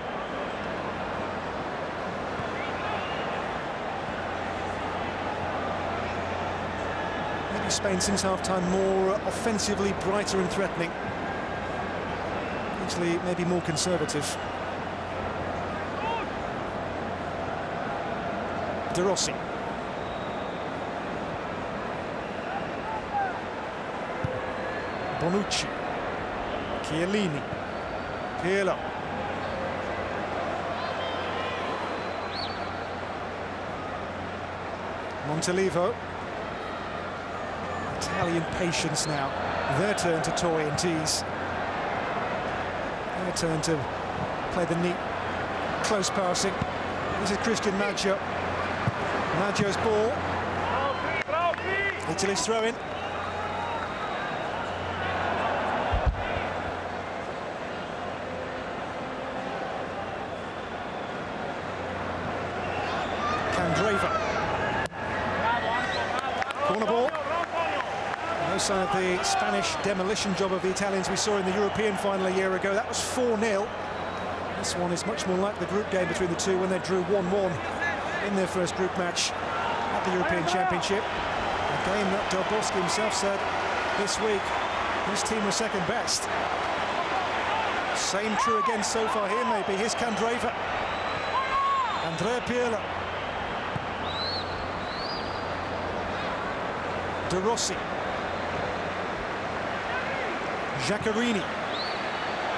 Maybe Spain since half-time more offensively brighter and threatening. Italy maybe more conservative. De Rossi. Bonucci. Chiellini. Pirlo. Montalivo. Italian patience now. Their turn to toy and tease. Their turn to play the neat, close passing. This is Christian Maggio. Maggio's ball. Italy's throw-in. Corner ball. No sign of the Spanish demolition job of the Italians we saw in the European final a year ago. That was 4-0. This one is much more like the group game between the two when they drew 1-1 in their first group match at the European Championship. A game that Del Bosque himself said this week his team was second best. Same true again so far here maybe. Here's Candreva. Andrea Pirlo. De Rossi. Giaccherini.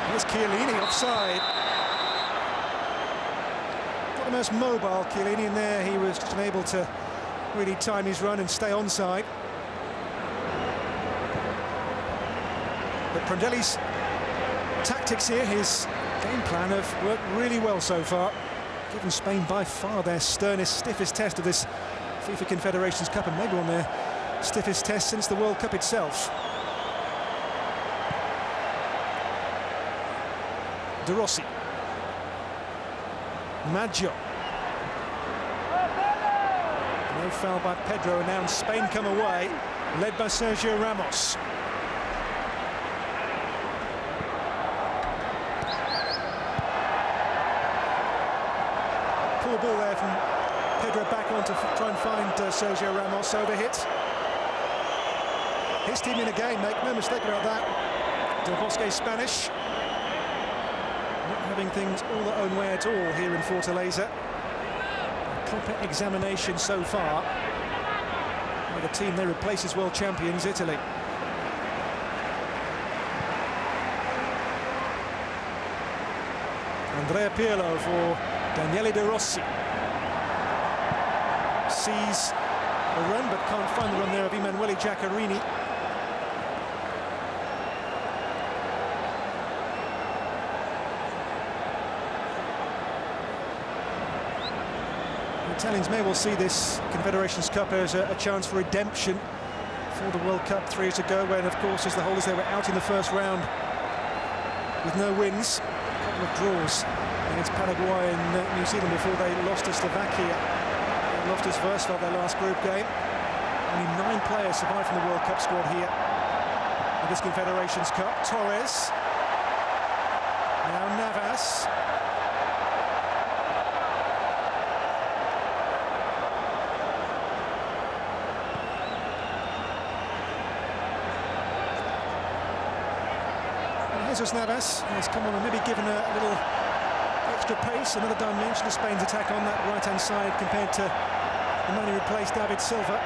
Here's Chiellini offside. Not the most mobile Chiellini in there. He was unable to really time his run and stay onside. But Prandelli's tactics here, his game plan, have worked really well so far. Given Spain by far their sternest, stiffest test of this FIFA Confederations Cup, and maybe on their stiffest test since the World Cup itself. De Rossi. Maggio. No foul by Pedro, and now Spain come away, led by Sergio Ramos. Poor ball there from Pedro back on to try and find Sergio Ramos, overhit. His team in a game, make no mistake about that. Del Bosque Spanish. Not having things all their own way at all here in Fortaleza. A proper examination so far by the team they replace as world champions, Italy. Andrea Pirlo for Daniele De Rossi. Sees a run but can't find the run there of Emanuele Giaccherini. The Italians may well see this Confederations Cup as a chance for redemption for the World Cup 3 years ago, when, of course, as the holders, they were out in the first round with no wins, a couple of draws against Paraguay and New Zealand before they lost to Slovakia. Loftus-Versfeld, their last group game. Only 9 players survived from the World Cup squad here in this Confederations Cup. Torres. Now Navas. Jesus Navas has come on and maybe given a little extra pace, another dimension to Spain's attack on that right-hand side compared to the man who replaced David Silva.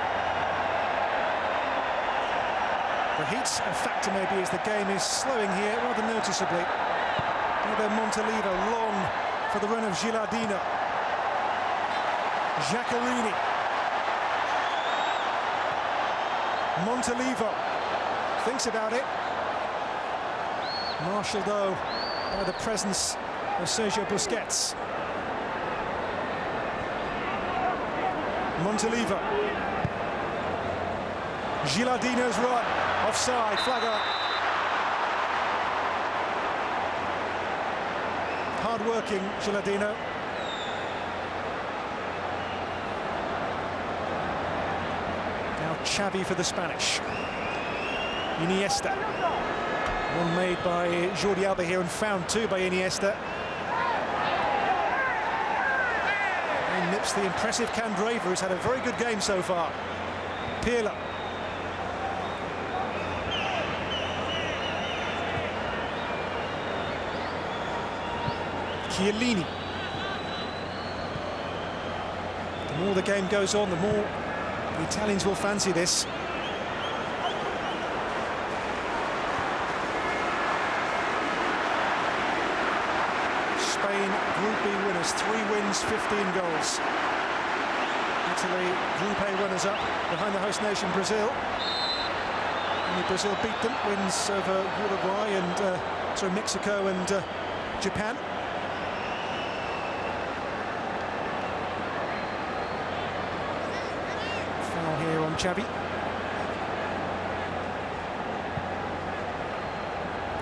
The heat's a factor maybe as the game is slowing here rather noticeably. There Montalivo, long for the run of Gilardino. Giaccherini. Montalivo thinks about it. Marshalled though by the presence of Sergio Busquets. Montalivo. Gilardino's run. Offside, flag up. Hard-working Gilardino. Now Xavi for the Spanish. Iniesta. One made by Jordi Alba here and found too by Iniesta. And nips the impressive Candreva, who's had a very good game so far. Pirlo. Chiellini. The more the game goes on, the more the Italians will fancy this. Spain, Group B winners, 3 wins, 15 goals. Italy, Group A runners-up behind the host nation Brazil. Only Brazil beat them, wins over Uruguay and Mexico and Japan. Here on Xavi.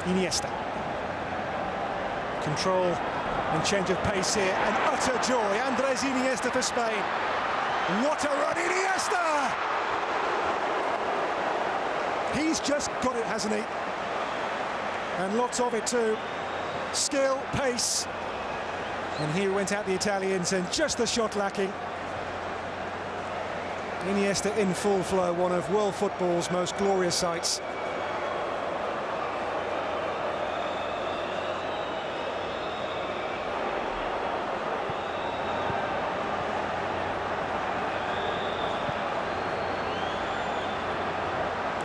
Iniesta. Control and change of pace here, and utter joy. Andres Iniesta for Spain. What a run, Iniesta! He's just got it, hasn't he? And lots of it too. Skill, pace. And here went out the Italians, and just the shot lacking. Iniesta in full flow, one of world football's most glorious sights.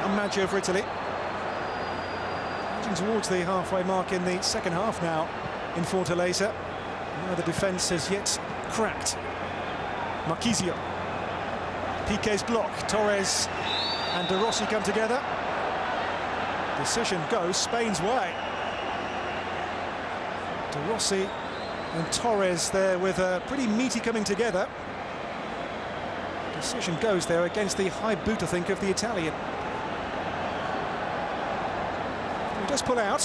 A match over Italy. Edging towards the halfway mark in the second half now in Fortaleza. Now the defence has yet cracked. Marchisio. Piqué's block, Torres and De Rossi come together. Decision goes Spain's way. De Rossi and Torres there with a pretty meaty coming together. Decision goes there against the high boot, I think, of the Italian. He does pull out.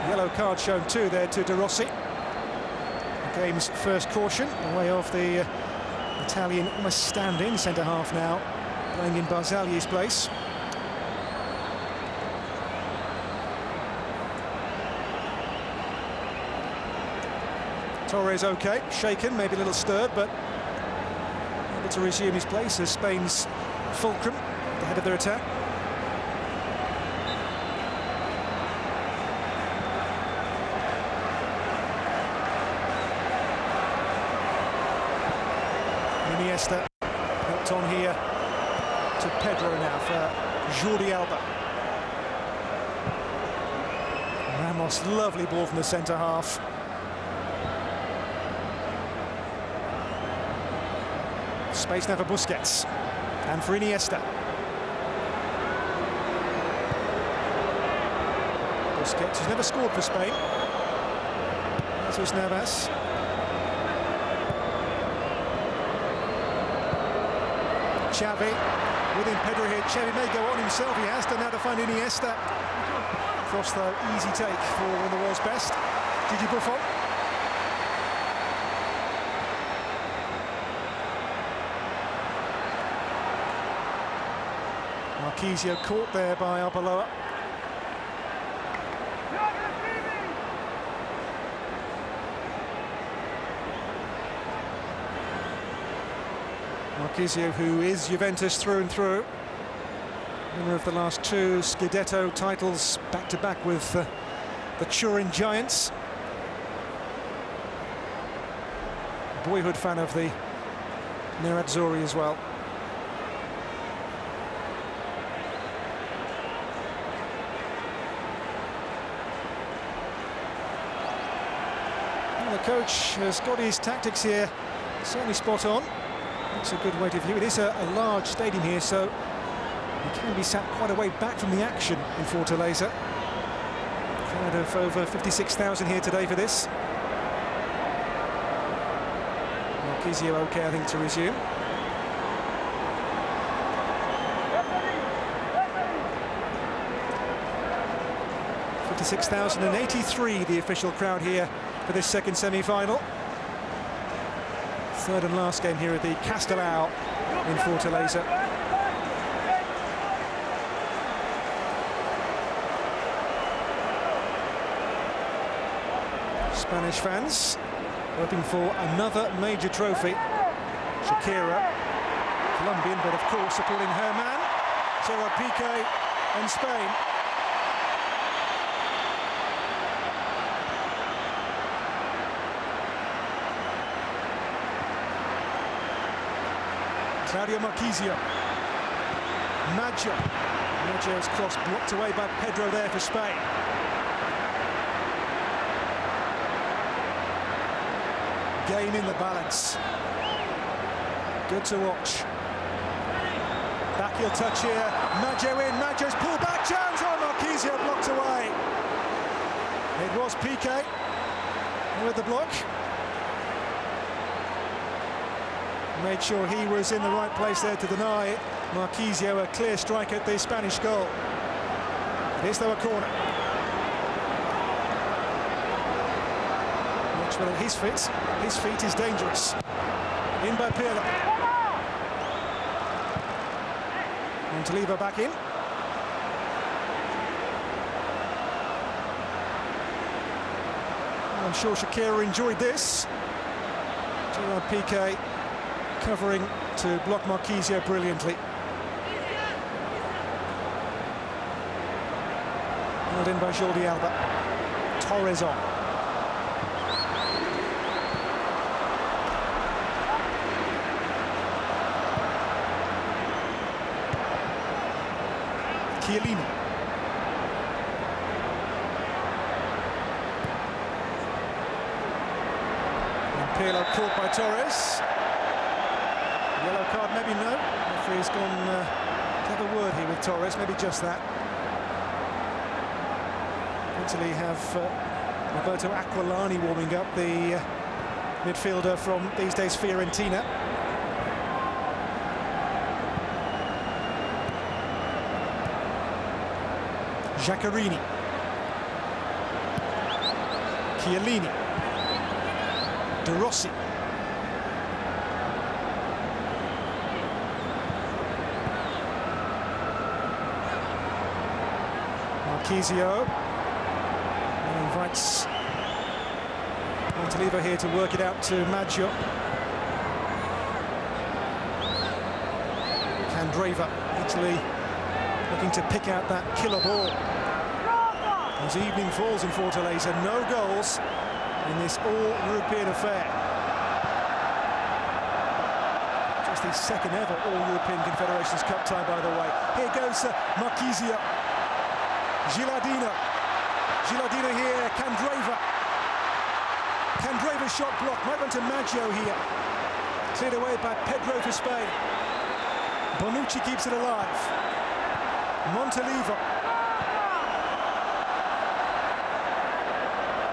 Yellow card shown too there to De Rossi. The game's first caution, away off the Italian almost standing centre-half now, playing in Barzagli's place. Torres okay, shaken, maybe a little stirred, but able to resume his place as Spain's fulcrum at the head of their attack. Iniesta helped on here to Pedro now for Jordi Alba. Ramos, lovely ball from the centre-half. Space now for Busquets and for Iniesta. Busquets has never scored for Spain. Jesus Navas. Xavi, within Pedro here. Xavi may go on himself, he has to now to find Iniesta. Cross though, easy take for one of the world's best. Gigi Buffon. Marchisio caught there by Arbeloa. Marchisio, who is Juventus through and through, Winner of the last two Scudetto titles, back-to-back with the Turin Giants. Boyhood fan of the Nerazzurri as well. Well, the coach has got his tactics here certainly spot on. That's a good way to view it. It is a large stadium here, so you can be sat quite a way back from the action in Fortaleza. Crowd of over 56,000 here today for this. Marquisio okay, I think, to resume. $56,083 the official crowd here for this second semi-final. Third and last game here at the Castelao in Fortaleza. Spanish fans hoping for another major trophy. Shakira, Colombian, but of course supporting her man, Gerard Piqué and Spain. Claudio Marquisio. Maggio's cross blocked away by Pedro there for Spain. Game in the balance. Good to watch. Backheel touch here. Maggio in. Maggio's pulled back. Chance. Oh, Marquisio blocked away. It was Piqué with the block. Made sure he was in the right place there to deny Marquisio a clear strike at the Spanish goal. It is though a corner. Watch well at his feet. His feet is dangerous. In by Pirlo. Montalivo back in. I'm sure Shakira enjoyed this. Gerard Piqué covering to block Marquisio brilliantly. Held in by Jordi Alba. Torres on. Chiellini. And Pirlo caught by Torres. Yellow card, maybe no. Referee's gone to have a word here with Torres, maybe just that. Italy have Roberto Aquilani warming up, the midfielder from these days Fiorentina. Giaccherini. Chiellini. De Rossi. Marquisio invites Montalivo here to work it out to Maggio. Candreva, Italy looking to pick out that killer ball. As evening falls in Fortaleza, no goals in this all-European affair. Just the second ever all-European Confederations Cup tie, by the way. Here goes Marquisio. Gilardino here, Candreva shot blocked, right onto Maggio here. Cleared away by Pedro for Spain. Bonucci keeps it alive. Montalivo.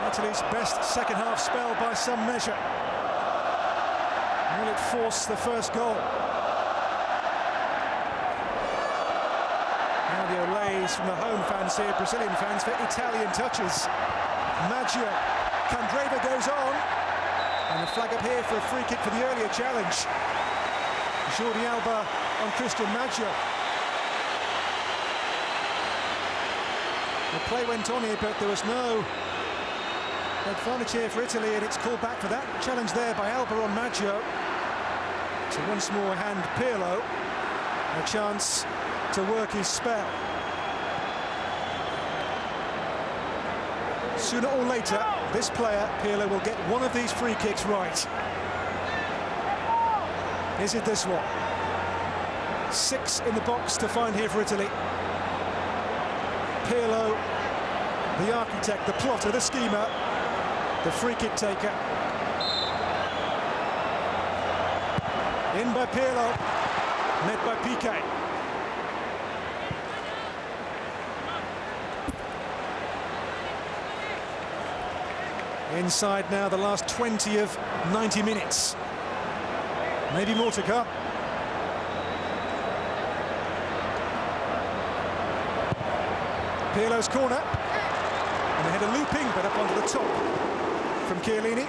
Italy's best second half spell by some measure. Will it force the first goal? Claudio lays from the home fans here, Brazilian fans, for Italian touches. Maggio. Candreva goes on. And a flag up here for a free kick for the earlier challenge. Jordi Alba on Christian Maggio. The play went on here, but there was no advantage here for Italy, and it's called back for that challenge there by Alba on Maggio. So once more hand Pirlo. A chance to work his spell. Sooner or later, this player, Pirlo, will get one of these free kicks right. Is it this one? 6 in the box to find here for Italy. Pirlo, the architect, the plotter, the schemer, the free kick taker. In by Pirlo, met by Piqué. Inside now, the last 20 of 90 minutes. Maybe more to come. Pirlo's corner. And they had a looping, but up onto the top from Chiellini.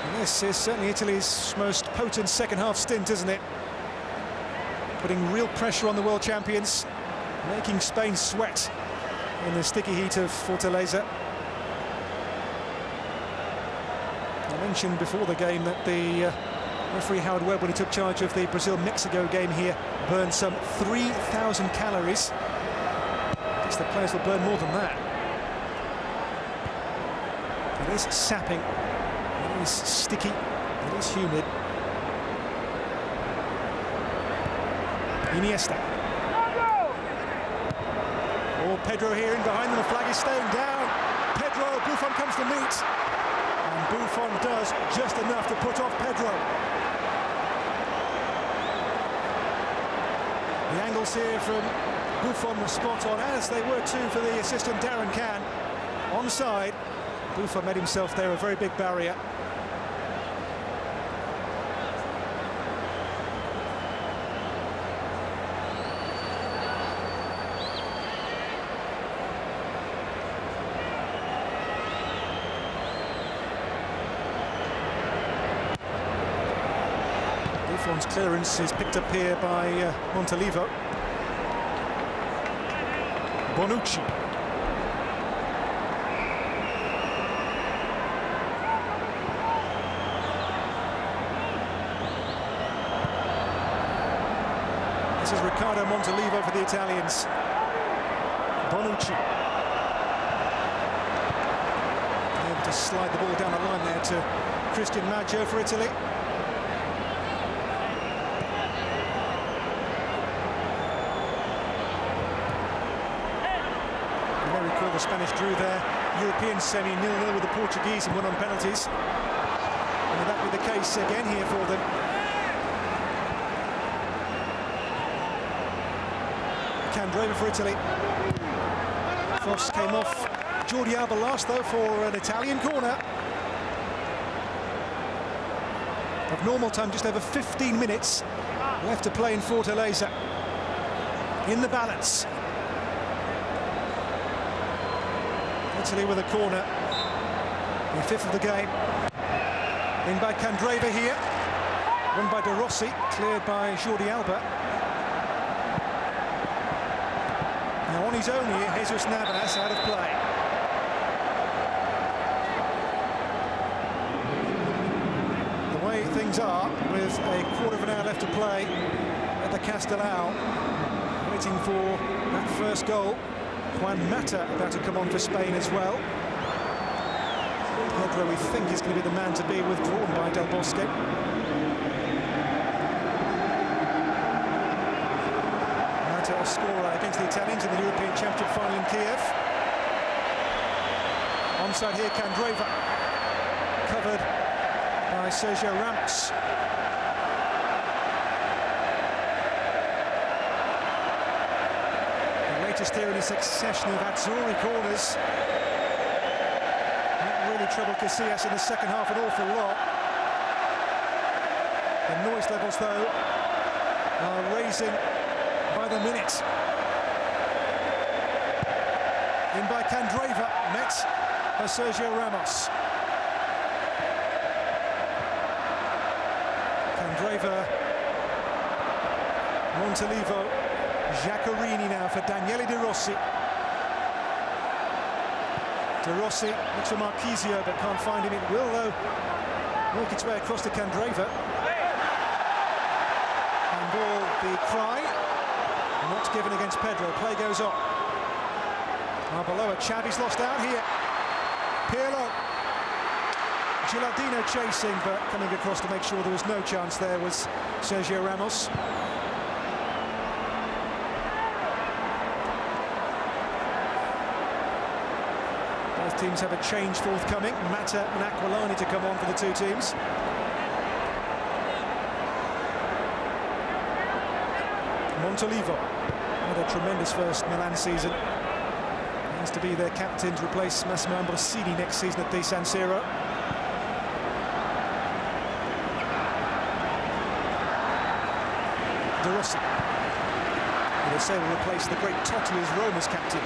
And this is certainly Italy's most potent second-half stint, isn't it? Putting real pressure on the world champions, making Spain sweat in the sticky heat of Fortaleza. I mentioned before the game that the referee Howard Webb, when he took charge of the Brazil-Mexico game here, burned some 3,000 calories. I guess the players will burn more than that. It is sapping, it is sticky, it is humid. Iniesta. Oh, Pedro here in behind them, the flag is staying down. Pedro, Buffon comes to meet. And Buffon does just enough to put off Pedro. The angles here from Buffon were spot on, as they were too for the assistant Darren Can. Onside, Buffon made himself there a very big barrier. Buffon's clearance is picked up here by Montolivo. Bonucci. This is Riccardo Montolivo for the Italians. Bonucci. Able to slide the ball down the line there to Christian Maggio for Italy. The Spanish drew their European semi 0-0 with the Portuguese and won on penalties. And will that be the case again here for them? Candreva for Italy. Cross came off Jordi Alba last though for an Italian corner. Of normal time, just over 15 minutes left to play in Fortaleza. In the balance. Italy with a corner, the 5th of the game. In by Candreva here, won by De Rossi, cleared by Jordi Alba. Now on his own here, Jesus Navas out of play. The way things are, with a quarter of an hour left to play at the Castelao, waiting for that first goal. Juan Mata about to come on for Spain as well. Pedro, we think, is going to be the man to be, withdrawn by Del Bosque. Mata, a scorer against the Italians in the European Championship final in Kiev. Onside here, Candreva. Covered by Sergio Ramos. Just here in a succession of Azzurri corners. That really troubled Casillas in the second half an awful lot. The noise levels, though, are raising by the minute. In by Candreva, met by Sergio Ramos. Candreva, Montolivo. Giaccherini now for Daniele De Rossi. De Rossi looks for Marchisio but can't find him. It will, though, work its way across to Candreva. ball, the cry, not given against Pedro. Play goes on. Below Xavi's lost out here. Pirlo. Gilardino chasing, but coming across to make sure there was no chance there was Sergio Ramos. Both teams have a change forthcoming. Mata and Aquilani to come on for the two teams. Montolivo had a tremendous first Milan season. He has to be their captain to replace Massimo Ambrosini next season at the San Siro. De Rossi. They say will replace the great Totti as Roma's captain.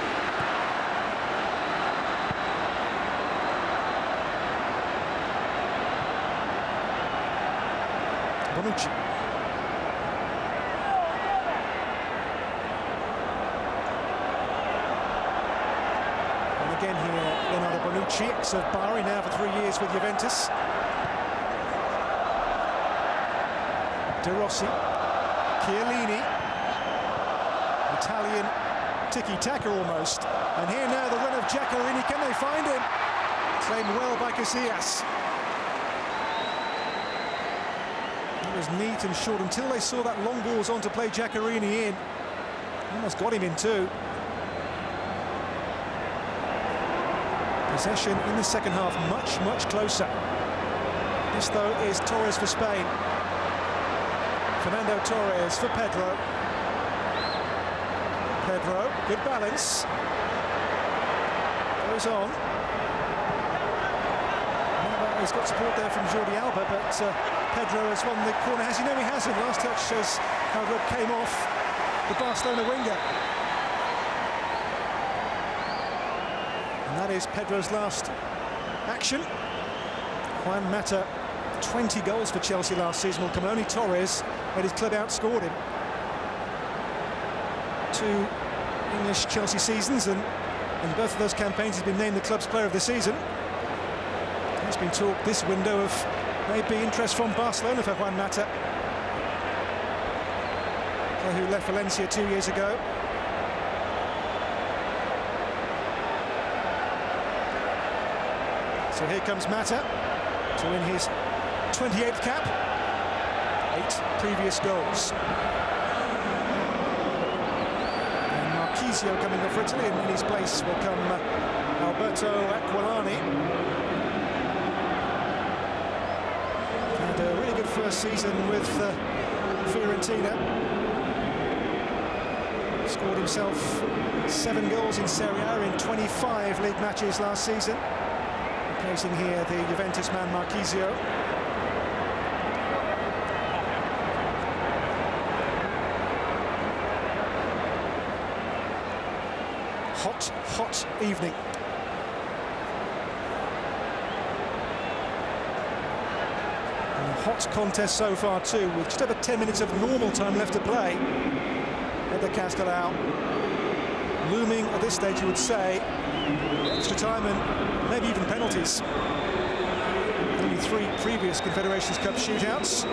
Bonucci. And again here, Leonardo Bonucci, ex of Bari, now for 3 years with Juventus. De Rossi. Chiellini, Italian tiki-taka almost. And here now the run of Giaccherini, can they find him? Claimed well by Casillas. It was neat and short until they saw that long ball was on to play Giaccherini in. Almost got him in too. Possession in the second half much closer. This though is Torres for Spain. Fernando Torres for Pedro. Pedro, good balance. Goes on. He's got support there from Jordi Alba, but Pedro has won the corner. Has he? No, he hasn't. Last touch shows how Rob came off the Barcelona winger. And that is Pedro's last action. Juan Mata, 20 goals for Chelsea last season, will come only Torres, when his club outscored him. 2 English Chelsea seasons, and in both of those campaigns he's been named the club's player of the season. There's been talk this window of maybe interest from Barcelona for Juan Mata, who left Valencia 2 years ago. So here comes Mata to win his 28th cap, 8 previous goals. And Marchisio coming up for Italy, and in his place will come Alberto Aquilani. Had a really good first season with Fiorentina. Scored himself 7 goals in Serie A in 25 league matches last season. Replacing here the Juventus man Marchisio. Hot evening. And a hot contest so far too, with just over 10 minutes of normal time left to play at the Castelao. Looming at this stage, you would say, extra time and maybe even penalties. Only 3 previous Confederations Cup shootouts,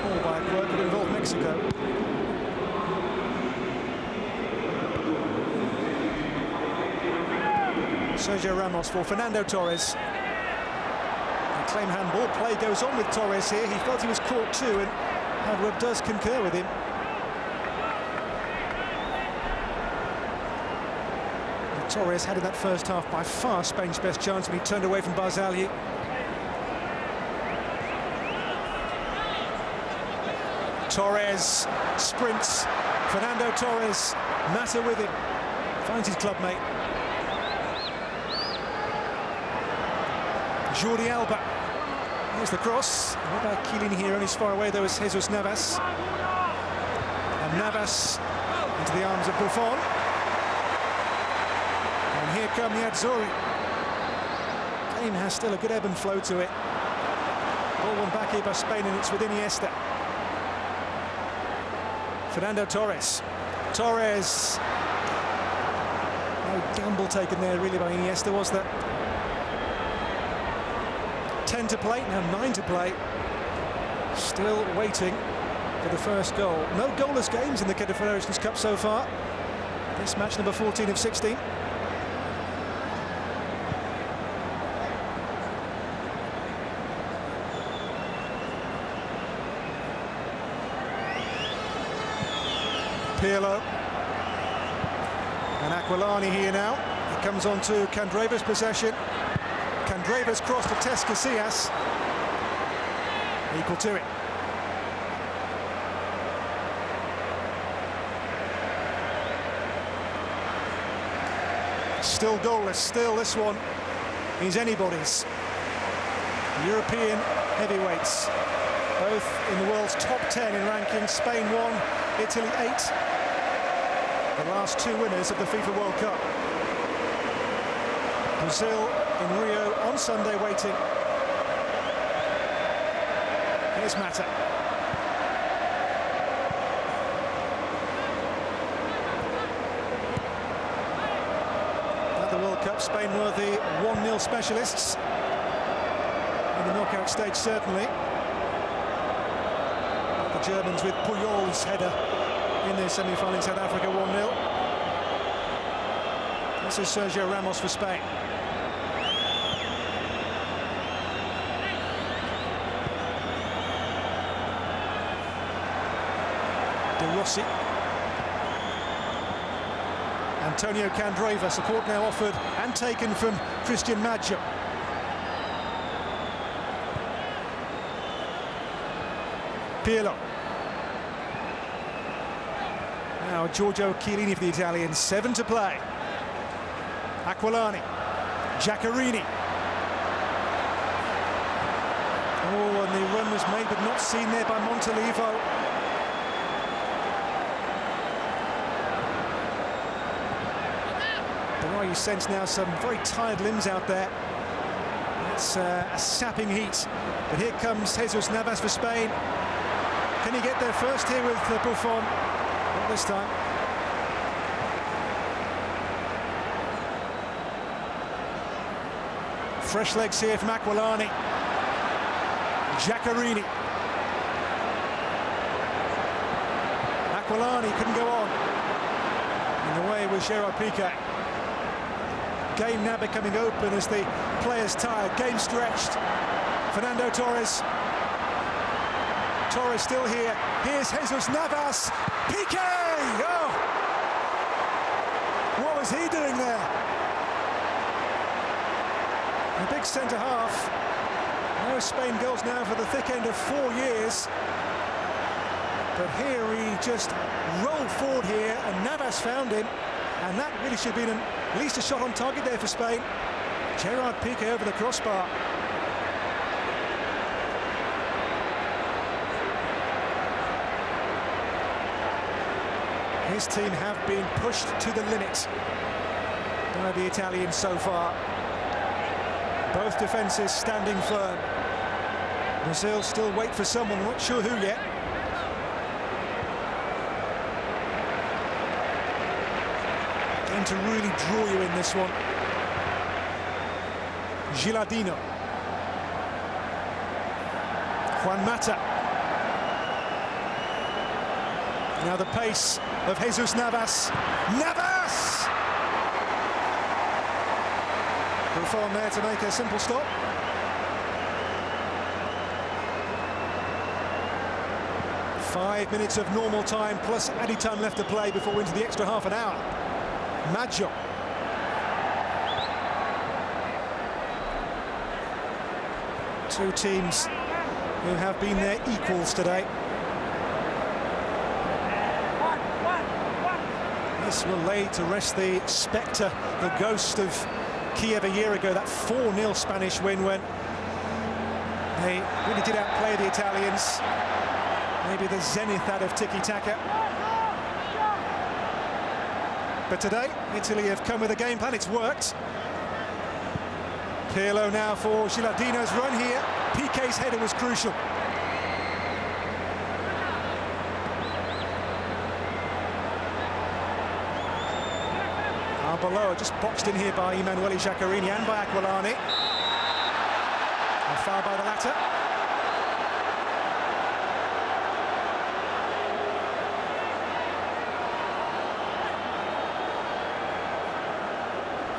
all by work that involved Mexico. Sergio Ramos for Fernando Torres. A claim handball. Play goes on with Torres here. He felt he was caught too, and Hadweb does concur with him. And Torres had in that first half by far Spain's best chance when he turned away from Barzagli. Torres sprints. Fernando Torres, Mata with him. Finds his clubmate. Jordi Alba. Here's the cross. What about Chiellini here? Only as far away though as Jesus Navas. And Navas into the arms of Buffon. And here come the Azzurri. Game has still a good ebb and flow to it. Ball won back here by Spain, and it's with Iniesta. Fernando Torres. Torres. No gamble taken there really by Iniesta, was there? 10 to play, now 9 to play. Still waiting. for the first goal. No goalless games in the Confederations Cup so far. This match number 14 of 16. Pirlo. And Aquilani here now. It comes on to Candreva's possession. Candreva's cross to Tess Casillas. Equal to it. Still goalless, still this one is anybody's. European heavyweights, both in the world's top 10 in rankings. Spain 1, Italy 8. The last two winners of the FIFA World Cup. Brazil in Rio on Sunday waiting. Here's Mata. At the World Cup, Spain were the 1-0 specialists. In the knockout stage, certainly. The Germans with Puyol's header in their semi-final in South Africa, 1-0. This is Sergio Ramos for Spain. De Rossi. Antonio Candreva, support now offered and taken from Christian Maggio. Pirlo. Now Giorgio Chiellini for the Italians, 7 to play. Aquilani. Giaccherini. Oh, and the run was made but not seen there by Montalivo. You sense now some very tired limbs out there. It's a sapping heat. But here comes Jesus Navas for Spain. Can he get there first here with Buffon? Not this time. Fresh legs here from Aquilani. Giaccherini. Aquilani couldn't go on. In the way was Gerard Piqué. Game now becoming open as the players tired. Game stretched. Fernando Torres. Torres still here. Here's Jesus Navas. Piqué! Oh! What was he doing there? The big centre-half. No Spain goals now for the thick end of 4 years. But here he just rolled forward here and Navas found him. And that really should have been at least a shot on target there for Spain. Gerard Piqué over the crossbar. His team have been pushed to the limit by the Italians so far. Both defences standing firm. Brazil still wait for someone, not sure who yet. To really draw you in this one. Gilardino. Juan Mata. Now the pace of Jesus Navas. Navas! Buffon there to make a simple stop. Five minutes of normal time plus added time left to play before we're into the extra half an hour. Maggio. Two teams who have been their equals today. This will lay to rest the spectre, the ghost of Kiev a year ago, that 4-0 Spanish win when they really did outplay the Italians. Maybe the zenith out of tiki-taka. But today, Italy have come with a game plan, it's worked. Pirlo now for Gilardino's run here. Piqué's header was crucial. Below, just boxed in here by Emanuele Giaccherini and by Aquilani. A foul by the latter.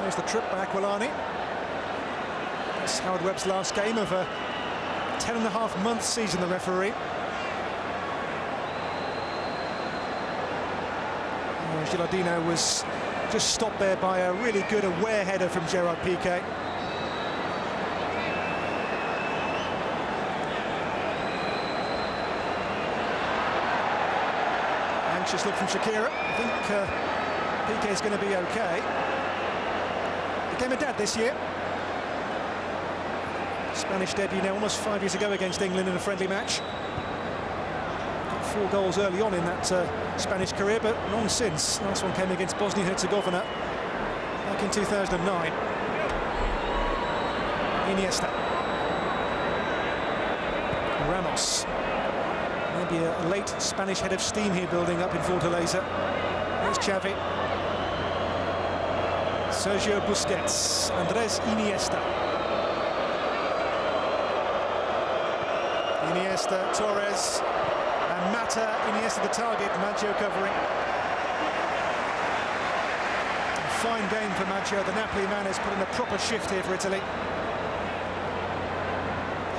There's the trip by Aquilani. It's Howard Webb's last game of a 10.5-month season, the referee. Gilardino was just stopped there by a really good aware header from Gerard Piqué. Anxious look from Shakira. I think Piqué's going to be okay. Became a dad this year. Spanish debut now almost 5 years ago against England in a friendly match. 4 goals early on in that Spanish career, but none since. Last one came against Bosnia-Herzegovina back in 2009. Iniesta. Ramos. Maybe a late Spanish head of steam here building up in Fortaleza. There's Xavi. Sergio Busquets. Andres Iniesta. Iniesta, Torres. And Mata, Iniesta the target, Maggio covering. A fine game for Maggio. The Napoli man has put in a proper shift here for Italy.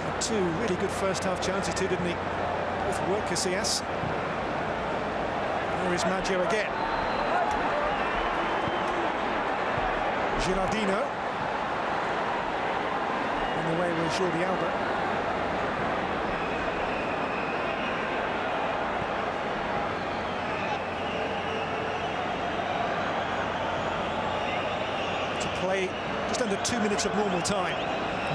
Had 2 really good first-half chances too, didn't he? Both work Casillas. There is Maggio again. Gilardino. On the way with Jordi Alba. Play just under 2 minutes of normal time.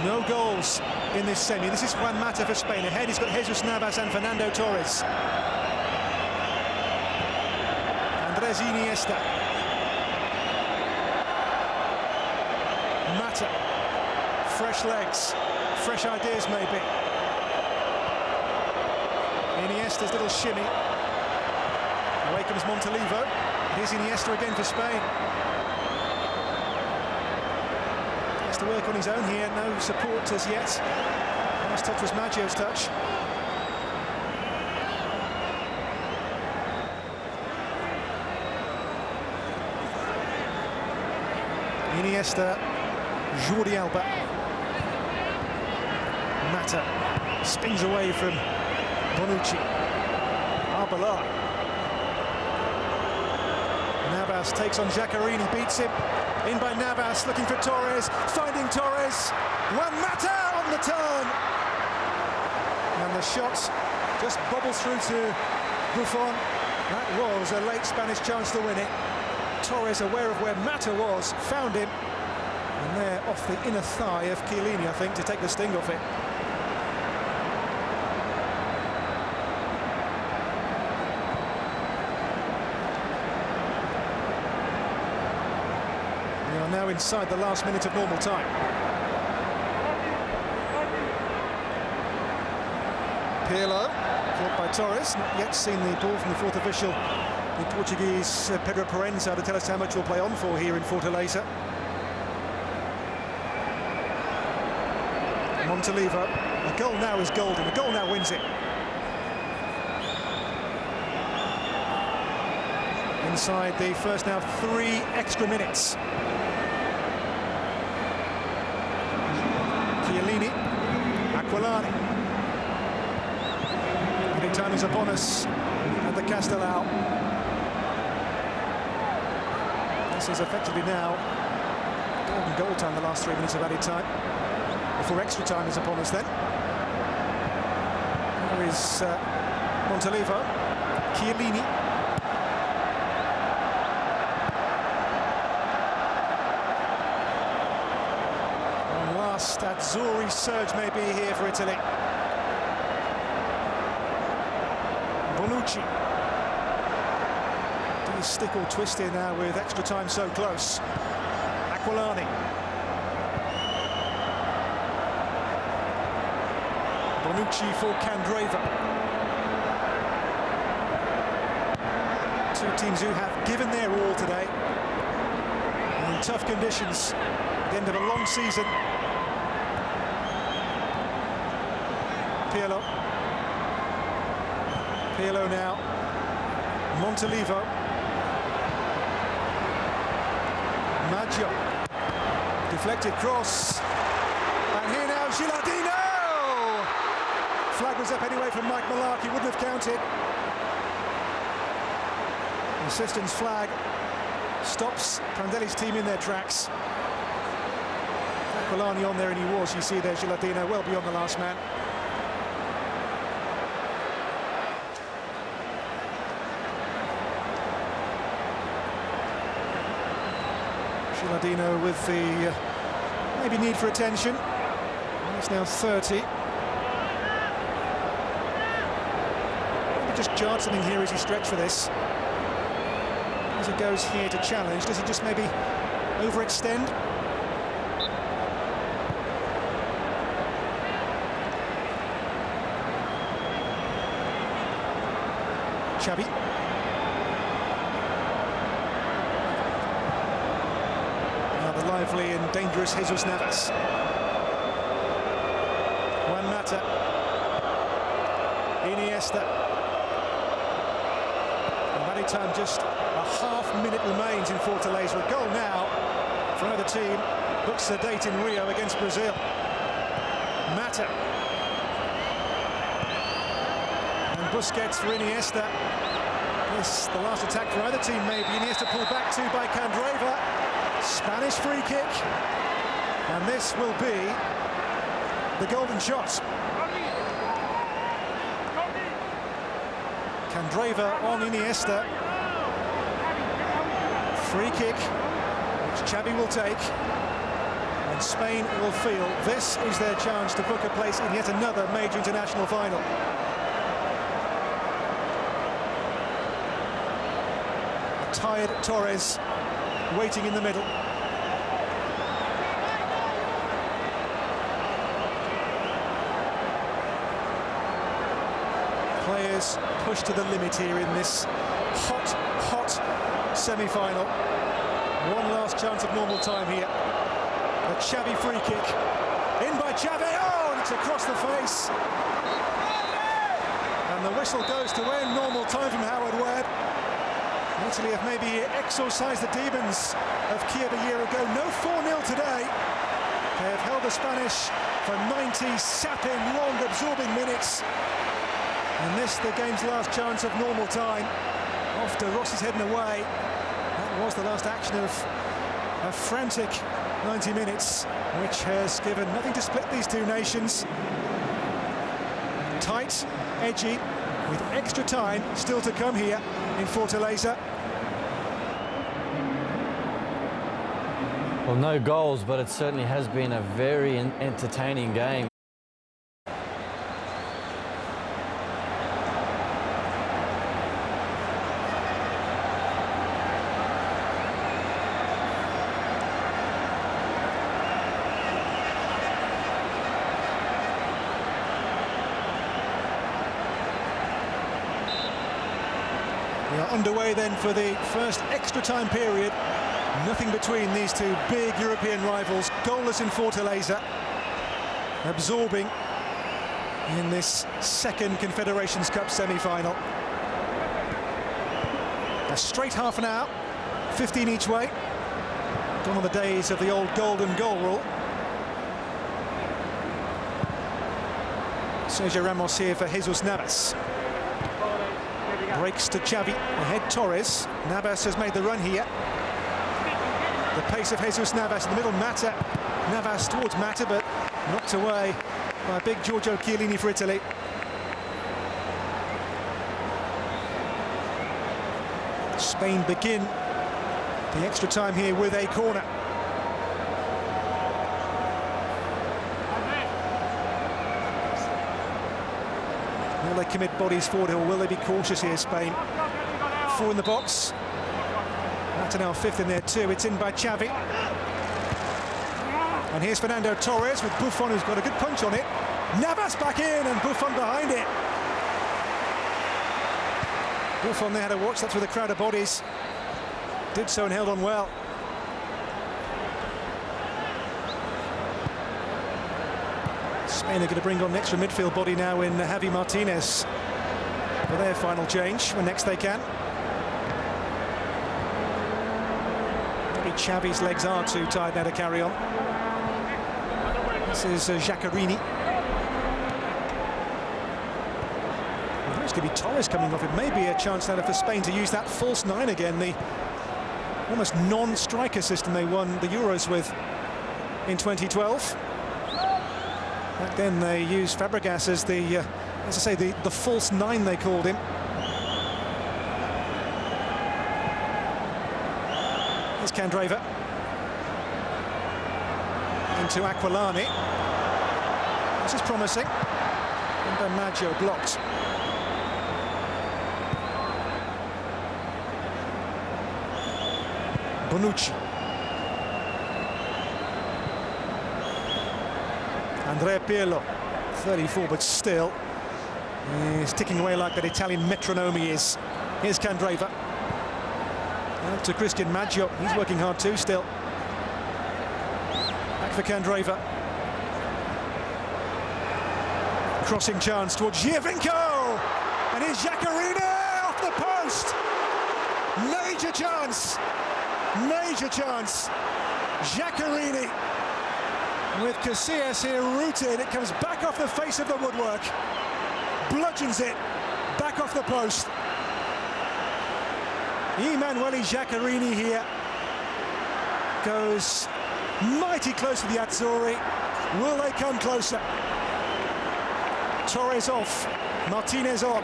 No goals in this semi. This is Juan Mata for Spain. Ahead he's got Jesus Navas and Fernando Torres. Andres Iniesta. Mata. Fresh legs. Fresh ideas maybe. Iniesta's little shimmy. Away comes Montalivo. Here's Iniesta again for Spain. To work on his own here, no support as yet. Last touch was Maggio's touch. Iniesta, Jordi Alba. Mata spins away from Bonucci. Arbeloa. Navas takes on Giaccherini, beats him. In by Navas, looking for Torres, finding Torres. Juan Mata on the turn. And the shot just bobbles through to Buffon. That was a late Spanish chance to win it. Torres, aware of where Mata was, found him. And there, off the inner thigh of Chiellini, I think, to take the sting off it. Now inside the last minute of normal time. Pirlo, caught by Torres, not yet seen the ball from the 4th official, the Portuguese Pedro Proença, to tell us how much we'll play on for here in Fortaleza. Montalivo, a goal now is golden, a goal now wins it. Inside the first now 3 extra minutes. Chiellini, Aquilani. Big time is upon us at the Castelao. This is effectively now golden goal time, the last 3 minutes of added time. Before extra time is upon us then. There is Montalivo, Chiellini. Azzurri surge may be here for Italy. Bonucci. Do you stick or twist here now with extra time so close? Aquilani. Bonucci for Candreva. 2 teams who have given their all today. In tough conditions, at the end of a long season. Pirlo now. Montalivo. Maggio. Deflected cross. And here now, Gilardino! Flag was up anyway from Mike Malarkey, he wouldn't have counted. The assistant's flag stops Prandelli's team in their tracks. Aquilani on there, and he was. You see there, Gilardino well beyond the last man. Gilardino with the maybe need for attention. He's now 30. Maybe just jarred something here as he stretched for this. As he goes here to challenge, does he just maybe overextend? Xavi. Another lively and dangerous Jesus Navas. Juan Mata. Iniesta. And by the time just a half-minute remains in Fortaleza. A goal now for either team books the date in Rio against Brazil. Mata. And Busquets for Iniesta. This, the last attack for either team maybe. Iniesta pulled back to by Candreva. Spanish free kick. And this will be the golden shot. Candreva on Iniesta. Free kick, which Xavi will take. And Spain will feel this is their chance to book a place in yet another major international final. Tired Torres waiting in the middle. Players pushed to the limit here in this hot semi-final. One last chance of normal time here. A Xavi free kick. In by Xavi. Oh, and it's across the face. And the whistle goes to end normal time from Howard Webb. Italy have maybe exorcised the demons of Kiev a year ago. No 4-0 today. They have held the Spanish for 90 sapping, long, absorbing minutes. And this, the game's last chance of normal time. Off to Rossi's heading away. That was the last action of a frantic 90 minutes, which has given nothing to split these two nations. Tight, edgy, with extra time still to come here in Fortaleza. Well, no goals, but it certainly has been a very entertaining game. We are underway then for the first extra time period. Nothing between these two big European rivals. Goalless in Fortaleza, absorbing in this second Confederations Cup semi-final. A straight half an hour, 15 each way. Gone are the days of the old golden goal rule. Sergio Ramos here for Jesus Navas. Breaks to Xavi, ahead Torres. Navas has made the run here. The pace of Jesus Navas in the middle, Mata. Navas towards Mata, but knocked away by big Giorgio Chiellini for Italy. Spain begin the extra time here with a corner. Will they commit bodies forward, or will they be cautious here, Spain? 4 in the box. Mata now 5th in there too. It's in by Xavi. And here's Fernando Torres with Buffon, who's got a good punch on it. Navas back in, and Buffon behind it. Buffon, they had to watch that through the crowd of bodies. Did so and held on well. Spain are going to bring on an extra midfield body now in Javi Martinez for their final change when next they can. Maybe Xavi's legs are too tight now to carry on. This is Giaccherini. There's going to be Torres coming off. It may be a chance now for Spain to use that false nine again, the almost non-striker system they won the Euros with in 2012. Back then they used Fabregas as the, as I say, the false nine they called him. Here's Candreva. Into Aquilani. This is promising. And then Maggio blocked. Bonucci. Andrea Pirlo, 34, but still he's ticking away like that Italian metronome he is. Here's Candreva. Out to Christian Maggio. He's working hard too still. Back for Candreva. Crossing chance towards Giovinco. And here's Giaccherini off the post. Major chance. Major chance. Giaccherini. With Casillas here rooted, it comes back off the face of the woodwork. Bludgeons it back off the post. Emanuele Giaccherini here goes mighty close to the Azzurri. Will they come closer? Torres off, Martinez on.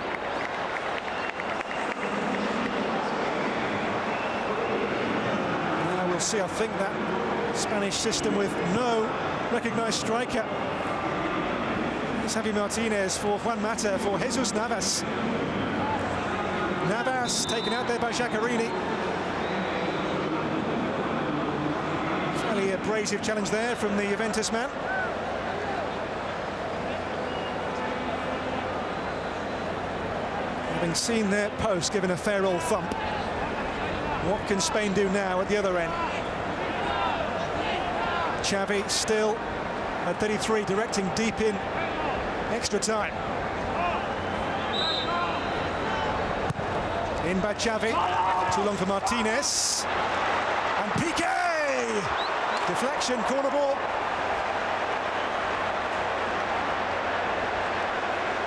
Now we'll see, I think, that Spanish system with no recognised striker. It's Javi Martinez for Juan Mata, for Jesus Navas. Navas taken out there by Giaccherini. Fairly abrasive challenge there from the Juventus man. Having seen their post given a fair old thump, what can Spain do now at the other end? Xavi still at 33, directing deep in extra time. In by Xavi, too long for Martinez. And Piqué! Deflection, corner ball.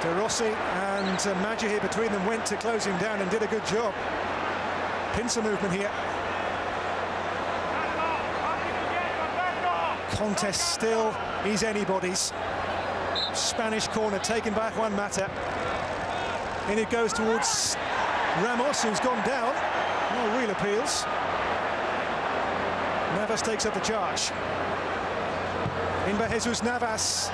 De Rossi and Maggio here between them went to close him down and did a good job. Pincer movement here. Contest still is anybody's. Spanish corner taken by Juan Mata. In it goes towards Ramos, who's gone down. No real appeals. Navas takes up the charge. In by Jesus Navas.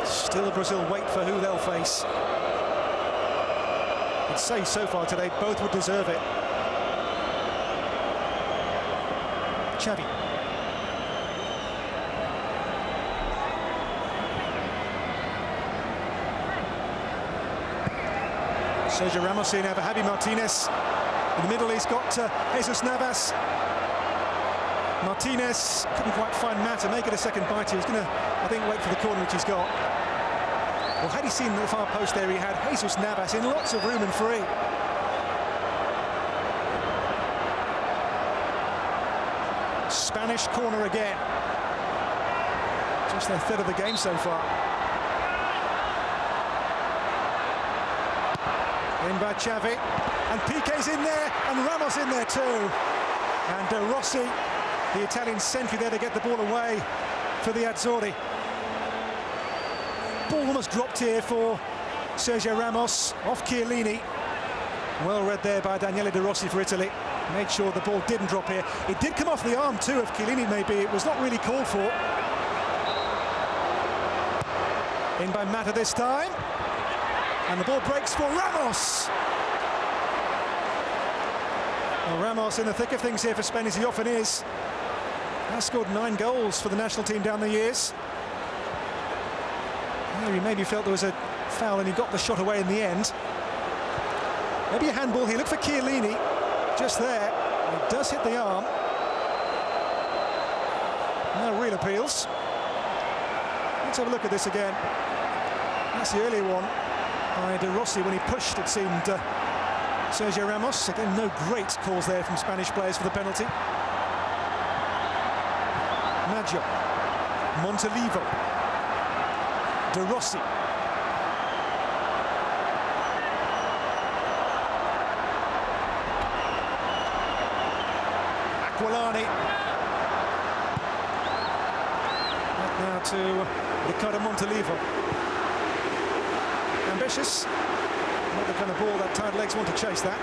Still Brazil wait for who they'll face. I'd say so far today both would deserve it. Xavi. Sergio Ramos here now for Javi Martinez. In the middle he's got Jesus Navas. Martinez couldn't quite find Mata, make it a second bite. He was going to, I think, wait for the corner which he's got. Well, had he seen the far post there, he had Jesus Navas in lots of room and free. Spanish corner again. Just their third of the game so far. In by Xavi, and Piqué's in there, and Ramos in there too. And De Rossi, the Italian sentry there to get the ball away for the Azzurri. Ball almost dropped here for Sergio Ramos, off Chiellini. Well read there by Daniele De Rossi for Italy. Made sure the ball didn't drop here. It did come off the arm too of Chiellini maybe. It was not really called for. In by Mata this time. And the ball breaks for Ramos. Well, Ramos in the thick of things here for Spain, as he often is. Has scored 9 goals for the national team down the years. He maybe felt there was a foul and he got the shot away in the end. Maybe a handball here. Look for Chiellini just there. It does hit the arm. No real appeals. Let's have a look at this again. That's the early one. by De Rossi when he pushed, it seemed, Sergio Ramos. Again, no great calls there from Spanish players for the penalty. Maggio, Montolivo, De Rossi. Aquilani. Back now to Ricardo Montolivo. Ambitious. Not the kind of ball that tired legs want to chase that.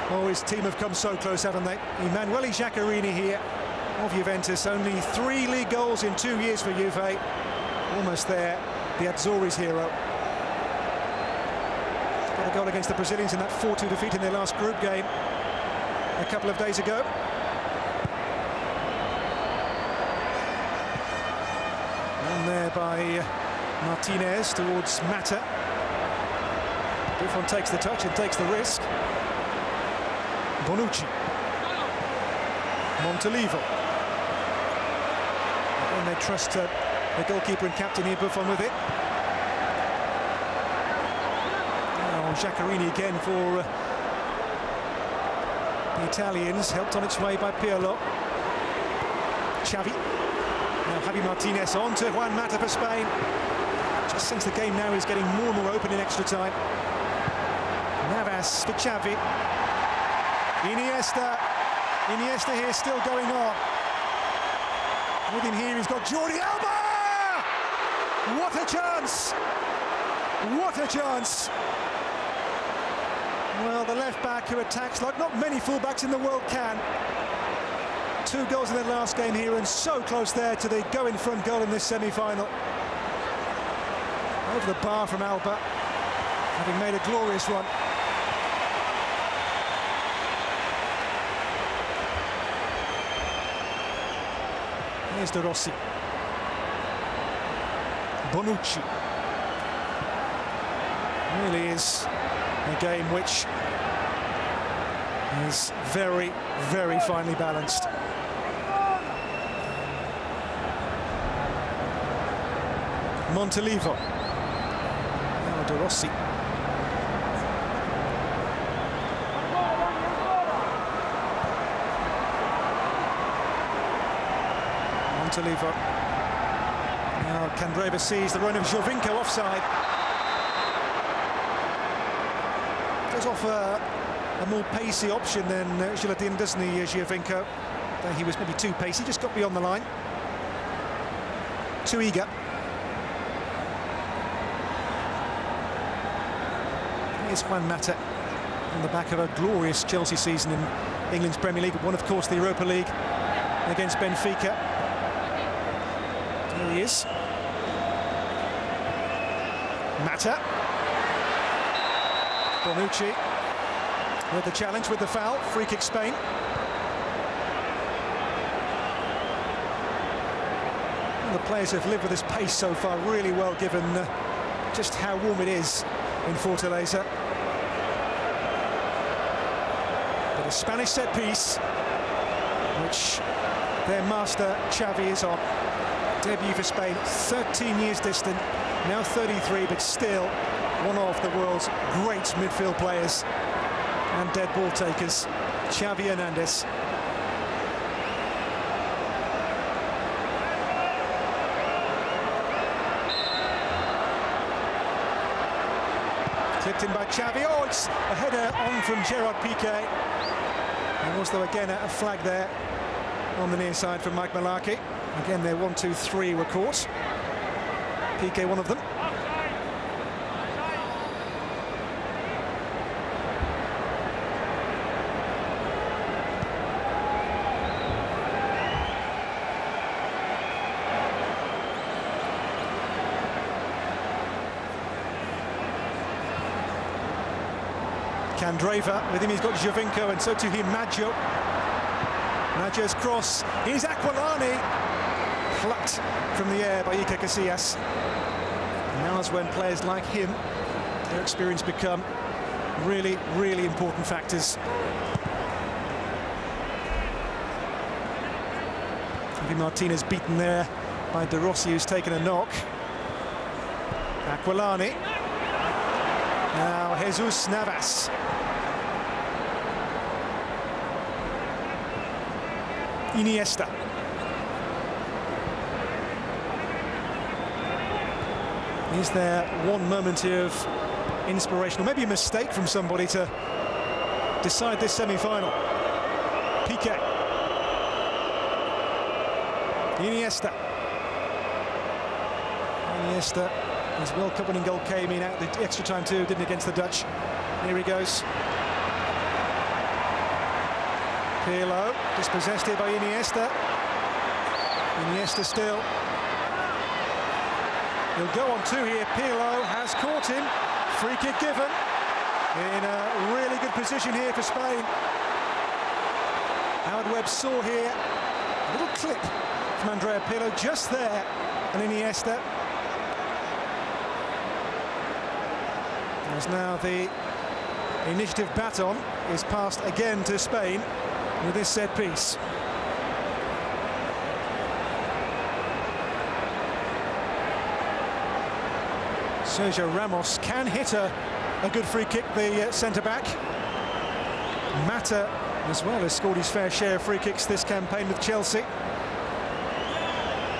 Oh, his team have come so close, haven't they? Emanuele Giaccherini here of Juventus. Only 3 league goals in 2 years for Juve. Almost there, the Azzurri's hero. Got a goal against the Brazilians in that 4-2 defeat in their last group game a couple of days ago. And there by Martinez towards Mata. Buffon takes the touch and takes the risk. Bonucci. Montolivo. And they trust the goalkeeper and captain here, Buffon, with it. Now Giaccherini again for the Italians, helped on its way by Pirlo. Xavi. Now Javi Martinez on to Juan Mata for Spain. Just since the game now is getting more and more open in extra time. Navas for Xavi. Iniesta here still going on. With him here he's got Jordi Alba! What a chance! What a chance! Well, the left back who attacks like not many fullbacks in the world can. 2 goals in their last game here and so close there to the go-in-front goal in this semi-final. Over the bar from Alba, having made a glorious run. Here's De Rossi. Bonucci. Really is a game which is very, very finely balanced. Montolivo. Now De Rossi. Montolivo. Now Candreva sees the run of Jovinko offside. Does offer a more pacey option than Gilardino, doesn't he, Jovinko? Though he was maybe too pacey, just got beyond the line. Too eager. Here's Juan Mata on the back of a glorious Chelsea season in England's Premier League. Won, of course, the Europa League against Benfica. Here he is. Mata. Bonucci with the challenge, with the foul. Free kick Spain. And the players have lived with this pace so far really well, given just how warm it is in Fortaleza. But a Spanish set piece, which their master Xavi is on. Debut for Spain, 13 years distant, now 33, but still one of the world's great midfield players and dead ball takers, Xavi Hernandez. Clipped in by Xavi. Oh, it's a header on from Gerard Piqué. And was, though, again a flag there on the near side from Mike Malaki. Again, their 1-2-3 were caught. Piqué one of them. Candreva, with him he's got Jovinko, and so too he Maggio. Maggio's cross, here's Aquilani, plucked from the air by Iker Casillas. Now is when players like him, their experience become really, really important factors. Javi Martinez beaten there by De Rossi, who's taken a knock. Aquilani. Now Jesus Navas. Iniesta. Is there one moment of inspiration, or maybe a mistake from somebody to decide this semi-final? Piqué. Iniesta. Iniesta, his World Cup winning goal came in out the extra time too, didn't against the Dutch. Here he goes. Pirlo, dispossessed here by Iniesta. Iniesta still. He'll go on two here. Pirlo has caught him. Free kick given. In a really good position here for Spain. Howard Webb saw here a little clip from Andrea Pirlo just there, and Iniesta. As now the initiative baton is passed again to Spain with this set piece. Sergio Ramos can hit a good free kick, the centre-back. Mata as well has scored his fair share of free kicks this campaign with Chelsea.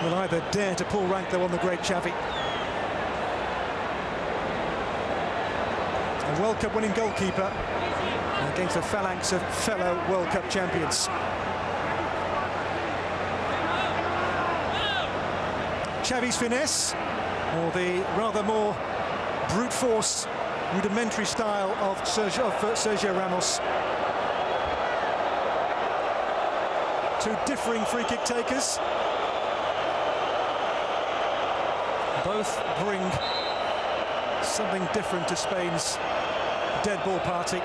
Will either dare to pull rank though on the great Xavi. A World Cup winning goalkeeper against a phalanx of fellow World Cup champions. Xavi's finesse, or the rather more brute force, rudimentary style of Sergio Ramos. Two differing free kick takers. Both bring something different to Spain's dead ball party.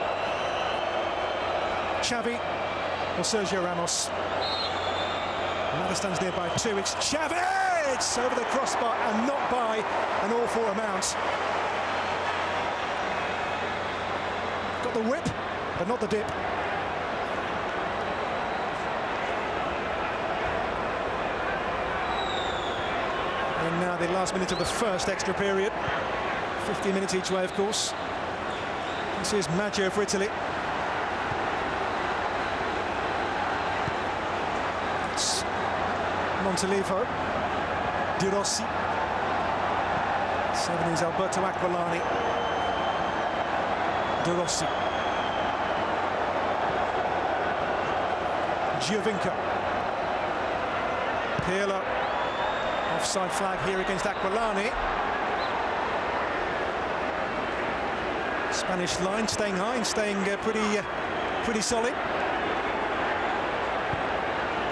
Xavi or Sergio Ramos? Mata stands nearby too. It's Xavi! It's over the crossbar and not by an awful amount. Got the whip, but not the dip. And now the last minute of the first extra period. 15 minutes each way, of course. This is Maggio for Italy. It's Montolivo. De Rossi. 7 is Alberto Aquilani. De Rossi. Giovinco. Pirlo. Offside flag here against Aquilani. Spanish line staying high and staying pretty solid.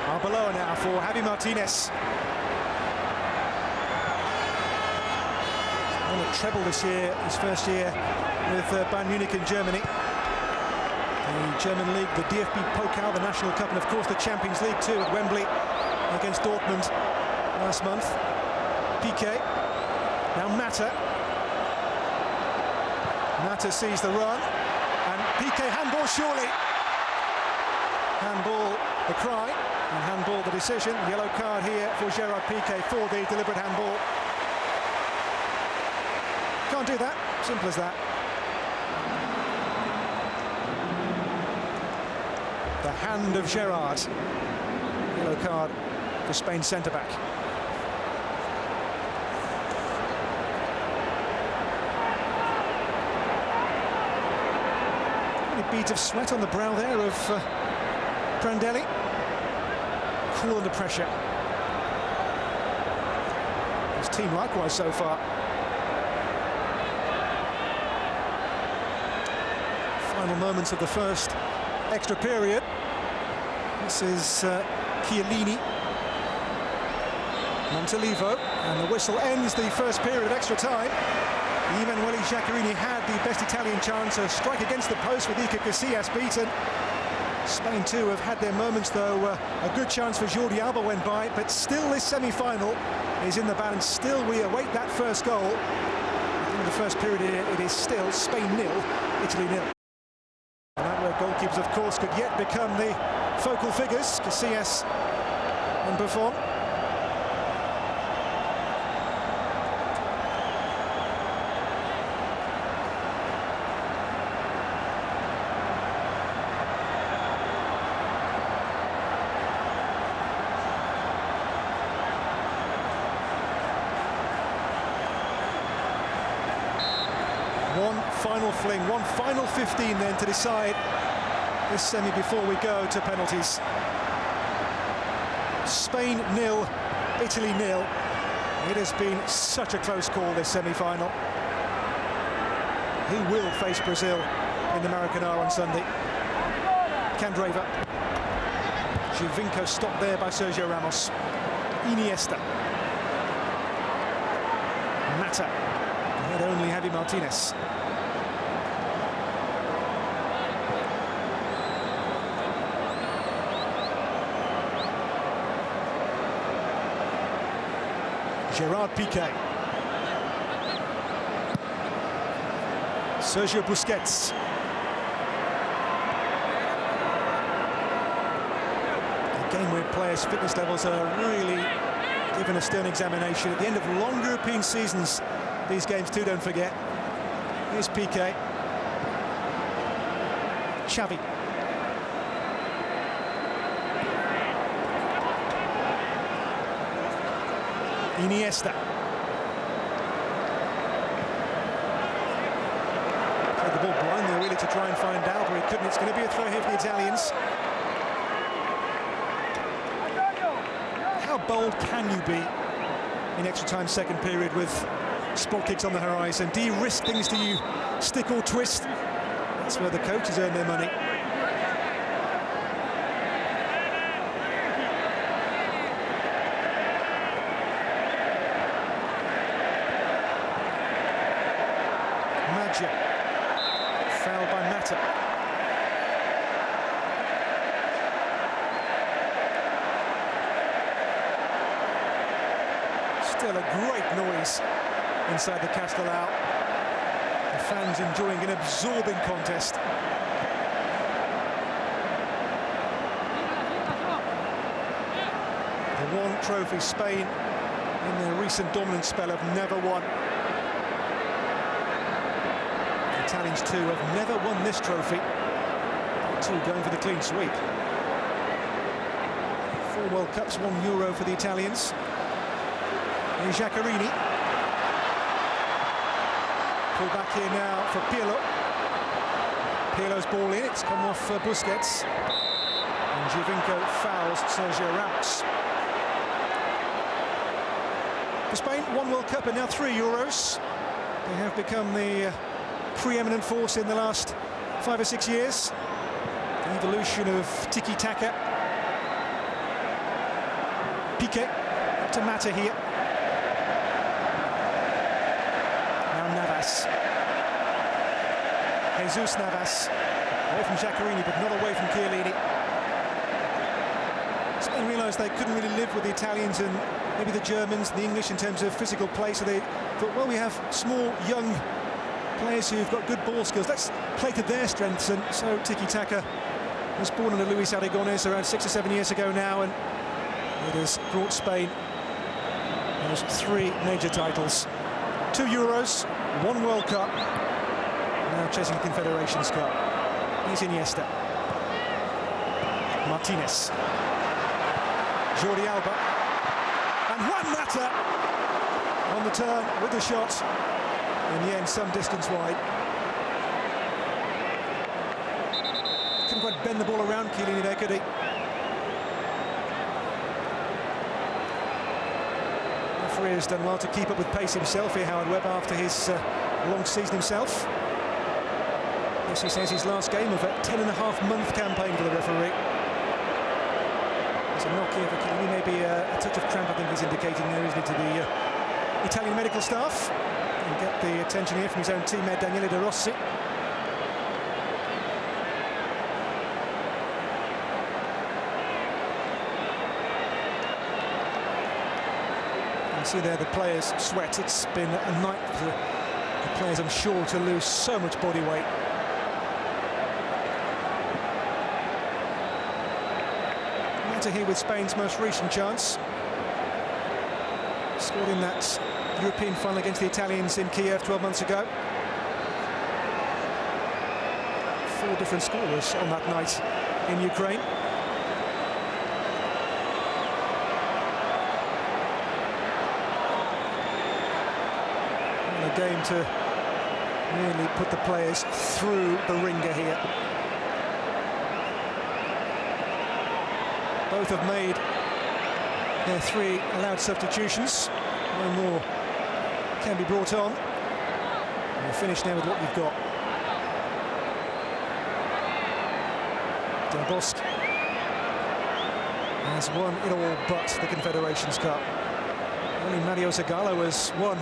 Arbeloa now for Javi Martinez. Won a treble this year, his first year with Bayern Munich in Germany. The German League, the DFB Pokal, the National Cup, and of course the Champions League too at Wembley against Dortmund last month. Piqué. Now Mata. Mata sees the run, and Piqué handball surely. Handball the cry, and handball the decision. Yellow card here for Gerard Piqué for the deliberate handball. Can't do that, simple as that. The hand of Gerard. Yellow card for Spain's centre-back. Beads of sweat on the brow there of Prandelli. Cool under pressure. His team likewise so far. Final moments of the first extra period. This is Chiellini. Montolivo, and the whistle ends the first period of extra time. Emanuele Giaccherini had the best Italian chance, a strike against the post with Iker Casillas beaten. Spain too have had their moments though. A good chance for Jordi Alba went by, but still this semi-final is in the balance. Still we await that first goal. In the first period it is still Spain 0, Italy 0. And that where goalkeepers of course could yet become the focal figures, Casillas and Buffon. final fling, one final 15 then to decide this semi before we go to penalties. Spain 0, Italy 0. It has been such a close call, this semi-final. Who will face Brazil in the Maracanã on Sunday? Candreva. Giovinco stopped there by Sergio Ramos. Iniesta. Mata. He had only Javi Martinez. Gerard Piqué. Sergio Busquets. A game where players' fitness levels are really given a stern examination. At the end of long European seasons, these games too, don't forget. Here's Piqué. Xavi. Iniesta. Played the ball blind there really to try and find Alba. He couldn't. It's going to be a throw here for the Italians. How bold can you be in extra time second period with spot kicks on the horizon? Do you risk things? Do you stick or twist? That's where the coaches earn their money. Fouled by Mata. Still a great noise inside the Castelao. The fans enjoying an absorbing contest. The one trophy Spain in their recent dominant spell have never won. Italians too have never won this trophy. Two going for the clean sweep. 4 World Cups, 1 Euro for the Italians. Here's Giaccherini. Pull back here now for Pirlo. Pirlo's ball in, it's come off Busquets. And Giovinco fouls Sergio Ramos. For Spain, 1 World Cup and now 3 Euros. They have become the preeminent force in the last 5 or 6 years. The evolution of tiki-taka. Piqué to Mata here. Now Navas. Jesus Navas. Away from Giaccherini, but not away from Chiellini. Spain realised they couldn't really live with the Italians and maybe the Germans, the English in terms of physical play, so they thought, well, we have small, young players who've got good ball skills. Let's play to their strengths, and so tiki-taka was born under Luis Aragonés around 6 or 7 years ago now, and it has brought Spain those 3 major titles. 2 Euros, 1 World Cup, now chasing the Confederations Cup. Here's Iniesta. Martinez. Jordi Alba. And Juan Mata on the turn with the shot. In the end, some distance wide. Couldn't quite bend the ball around Chiellini there, could he? The referee has done well to keep up with pace himself here, Howard Webb, after his long season himself. Yes, he says his last game of a 10.5-month campaign for the referee. There's a knock here for Chiellini, maybe a touch of cramp, I think he's indicating there, isn't it, to the Italian medical staff. And get the attention here from his own teammate Daniele De Rossi. You see there the players sweat. It's been a night for the players, I'm sure, to lose so much body weight. Mata here with Spain's most recent chance. Scored in that European final against the Italians in Kiev 12 months ago. 4 different scorers on that night in Ukraine. And a game to Really put the players through the ringer here. Both have made their 3 allowed substitutions. No more can be brought on. And we'll finish now with what we've got. Del Bosque has won it all but the Confederations Cup. Only Mario Zagallo has won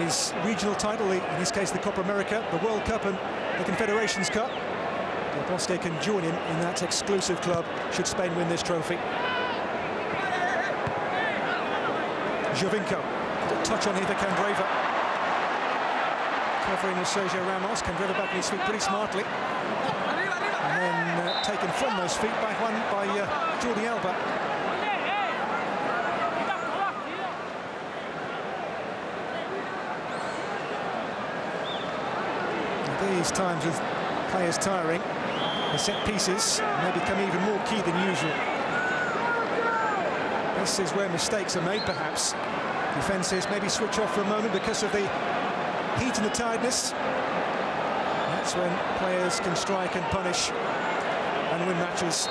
his regional title, in this case the Copa America, the World Cup and the Confederations Cup. Del Bosque can join him in that exclusive club should Spain win this trophy. Jovinko, a touch on here for Candreva. Covering with Sergio Ramos, Candreva back on his feet pretty smartly. And then taken from those feet, back one by Jordi Alba. These times with players tiring, the set pieces may become even more key than usual. This is where mistakes are made, perhaps. Defences maybe switch off for a moment because of the heat and the tiredness. That's when players can strike and punish and win matches.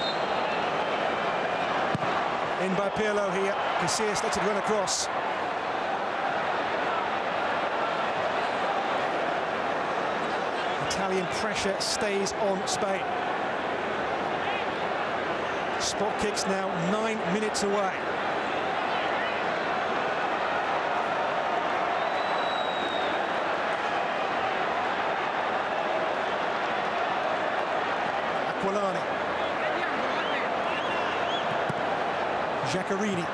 In by Pirlo here. Casillas lets it run across. Italian pressure stays on Spain. Spot kicks now 9 minutes away. Aquilani. Giaccherini.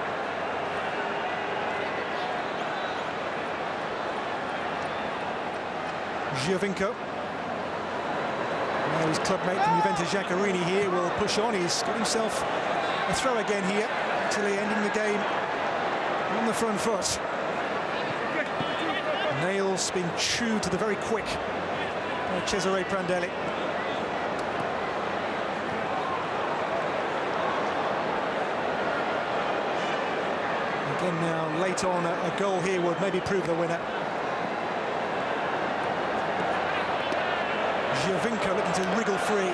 Giovinco. Now his clubmate from Juventus, Giaccherini, here will push on. He's got himself a throw again here, actually ending the game on the front foot. Nails being chewed to the very quick by Cesare Prandelli. Again now, late on, a goal here would maybe prove the winner. Giovinco looking to wriggle free.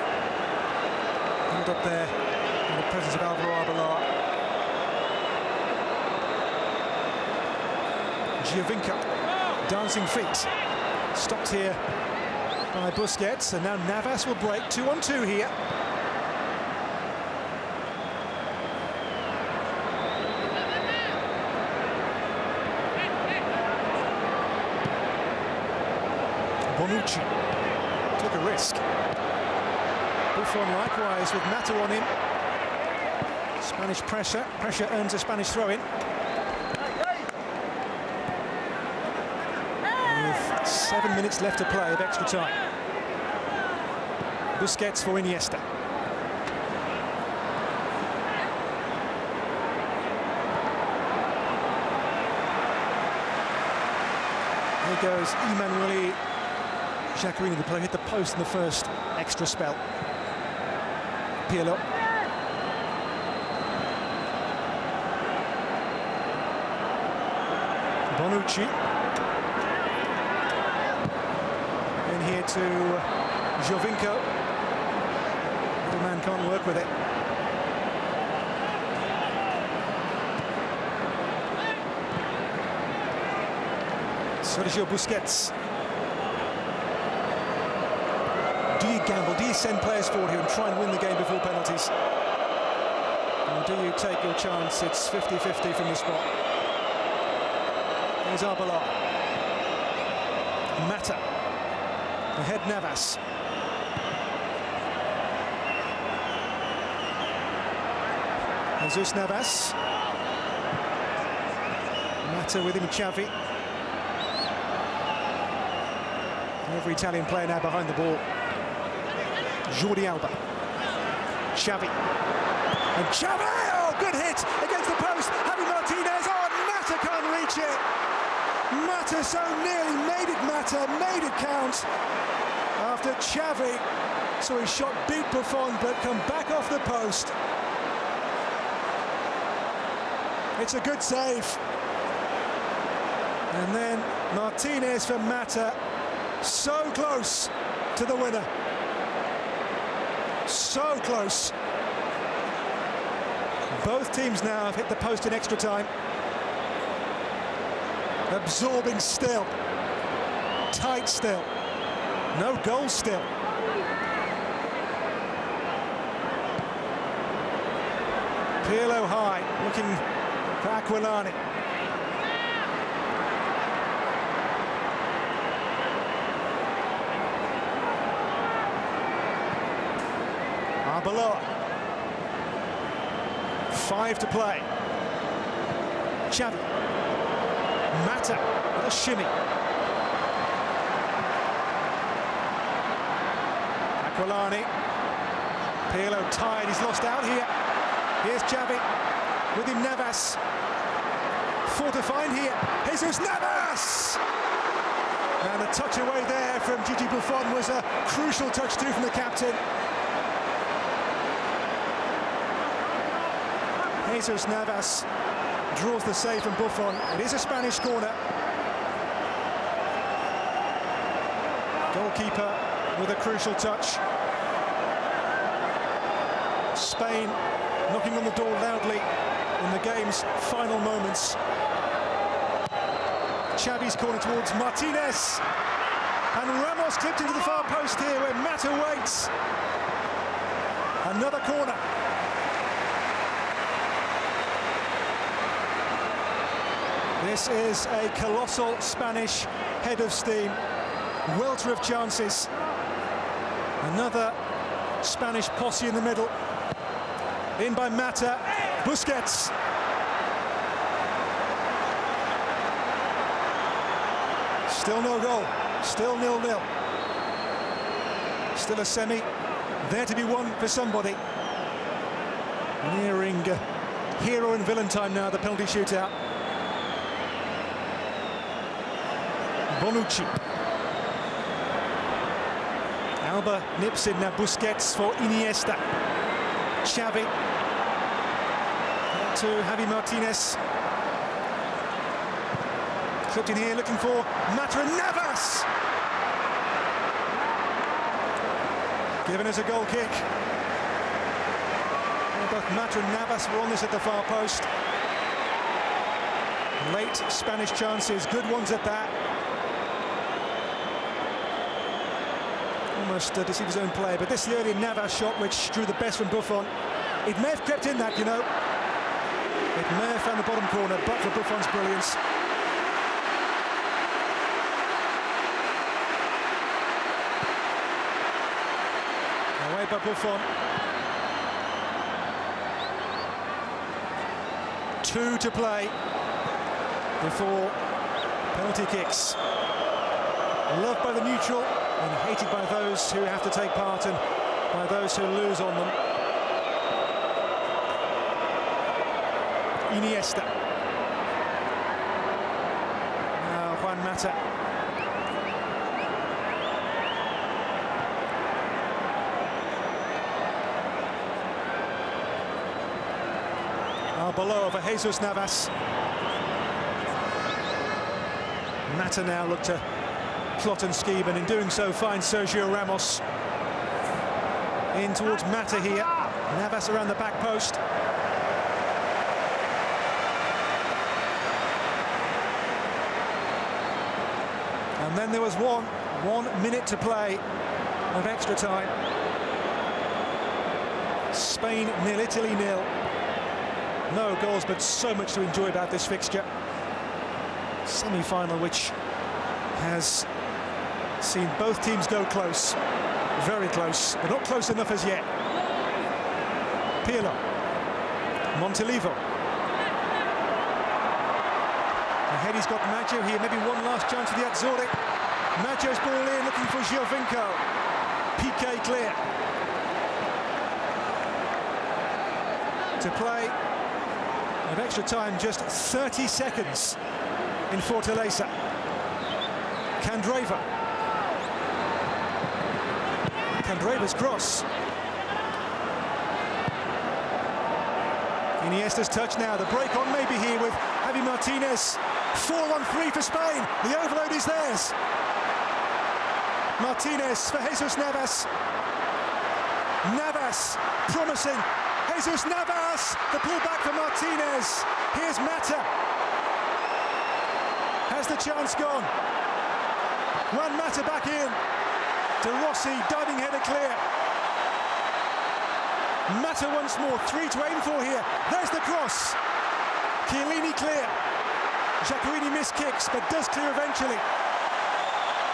Held up there in the presence of Alvaro Arbeloa. Giovinco, dancing feet. Stopped here by Busquets, and now Navas will break. 2-on-2 here. Bonucci took a risk. Buffon likewise with Mata on him. Spanish pressure. Pressure earns a Spanish throw-in. With 7 minutes left to play of extra time. Busquets for Iniesta. There goes Emanuele Giaccherini, the player hit the post in the first extra spell. Pirlo. Bonucci. In here to Giovinco. The man can't work with it. Sergio Busquets. Do you gamble? Do you send players forward here and try and win the game before penalties? Or do you take your chance? It's 50-50 from the spot. There's Arbeloa. Mata. Ahead Navas. Jesus Navas. Mata with him, Xavi. Every Italian player now behind the ball. Jordi Alba. Xavi. And Xavi! Oh, good hit against the post. Javi Martinez. Oh, and Mata can't reach it. Mata so nearly made it matter, made it count. After Xavi saw his shot beat Buffon, but come back off the post. It's a good save. And then Martinez for Mata. So close to the winner. So close. Both teams now have hit the post in extra time. Absorbing still. Tight still. No goal still. Pirlo high, looking for Aquilani. Arbeloa. 5 to play. Xavi. Mata with a shimmy. Aquilani. Pirlo tired, he's lost out here. Here's Xavi with him, Navas. 4 to find here. Jesus Navas! And a touch away there from Gigi Buffon was a crucial touch too from the captain. Jesus Navas draws the save from Buffon. It is a Spanish corner. Goalkeeper with a crucial touch. Spain knocking on the door loudly in the game's final moments. Xavi's corner towards Martinez. And Ramos clipped into the far post here where Mata waits. Another corner. This is a colossal Spanish head of steam. Welter of chances. Another Spanish posse in the middle. In by Mata. Busquets. Still no goal. Still 0-0. Still a semi. There to be won for somebody. Nearing hero and villain time now, the penalty shootout. Bonucci. Alba nips in now. Busquets for Iniesta. Xavi. To Javi Martinez. Clipped in here, looking for Mata and Navas. Given as a goal kick. And both Mata and Navas were on this at the far post. Late Spanish chances, good ones at that. Almost deceived his own play, but this is the early Navas shot which drew the best from Buffon. It may have crept in that, you know. It may have found the bottom corner, but for Buffon's brilliance. Away by Buffon. 2 to play before penalty kicks. Loved by the neutral and hated by those who have to take part and by those who lose on them. Iniesta. Now Juan Mata. Below for Jesus Navas. Mata now looked to plot and scheme, and in doing so finds Sergio Ramos. In towards Mata here. Navas around the back post. And then there was 1 minute to play of extra time. Spain 0, Italy 0. No goals, but so much to enjoy about this fixture. Semi-final, which has seen both teams go close, very close, but not close enough as yet. Pirlo, Montelivo. Ahead he's got Maggio here, maybe one last chance for the Azzurri. Maggio's ball in, looking for Giovinco. PK clear. To play of extra time, just 30 seconds in Fortaleza. Candreva's cross. Iniesta's touch now, the break on maybe here with Javi Martinez. 4-1-3 for Spain, the overload is theirs. Martinez for Jesus Navas. Navas promising. Jesus Navas, the pullback for Martinez. Here's Mata. Has the chance gone? Juan Mata back in. De Rossi diving header clear. Mata once more, 3 to aim for here. There's the cross. Chiellini clear. Jacquerini missed kicks, but does clear eventually.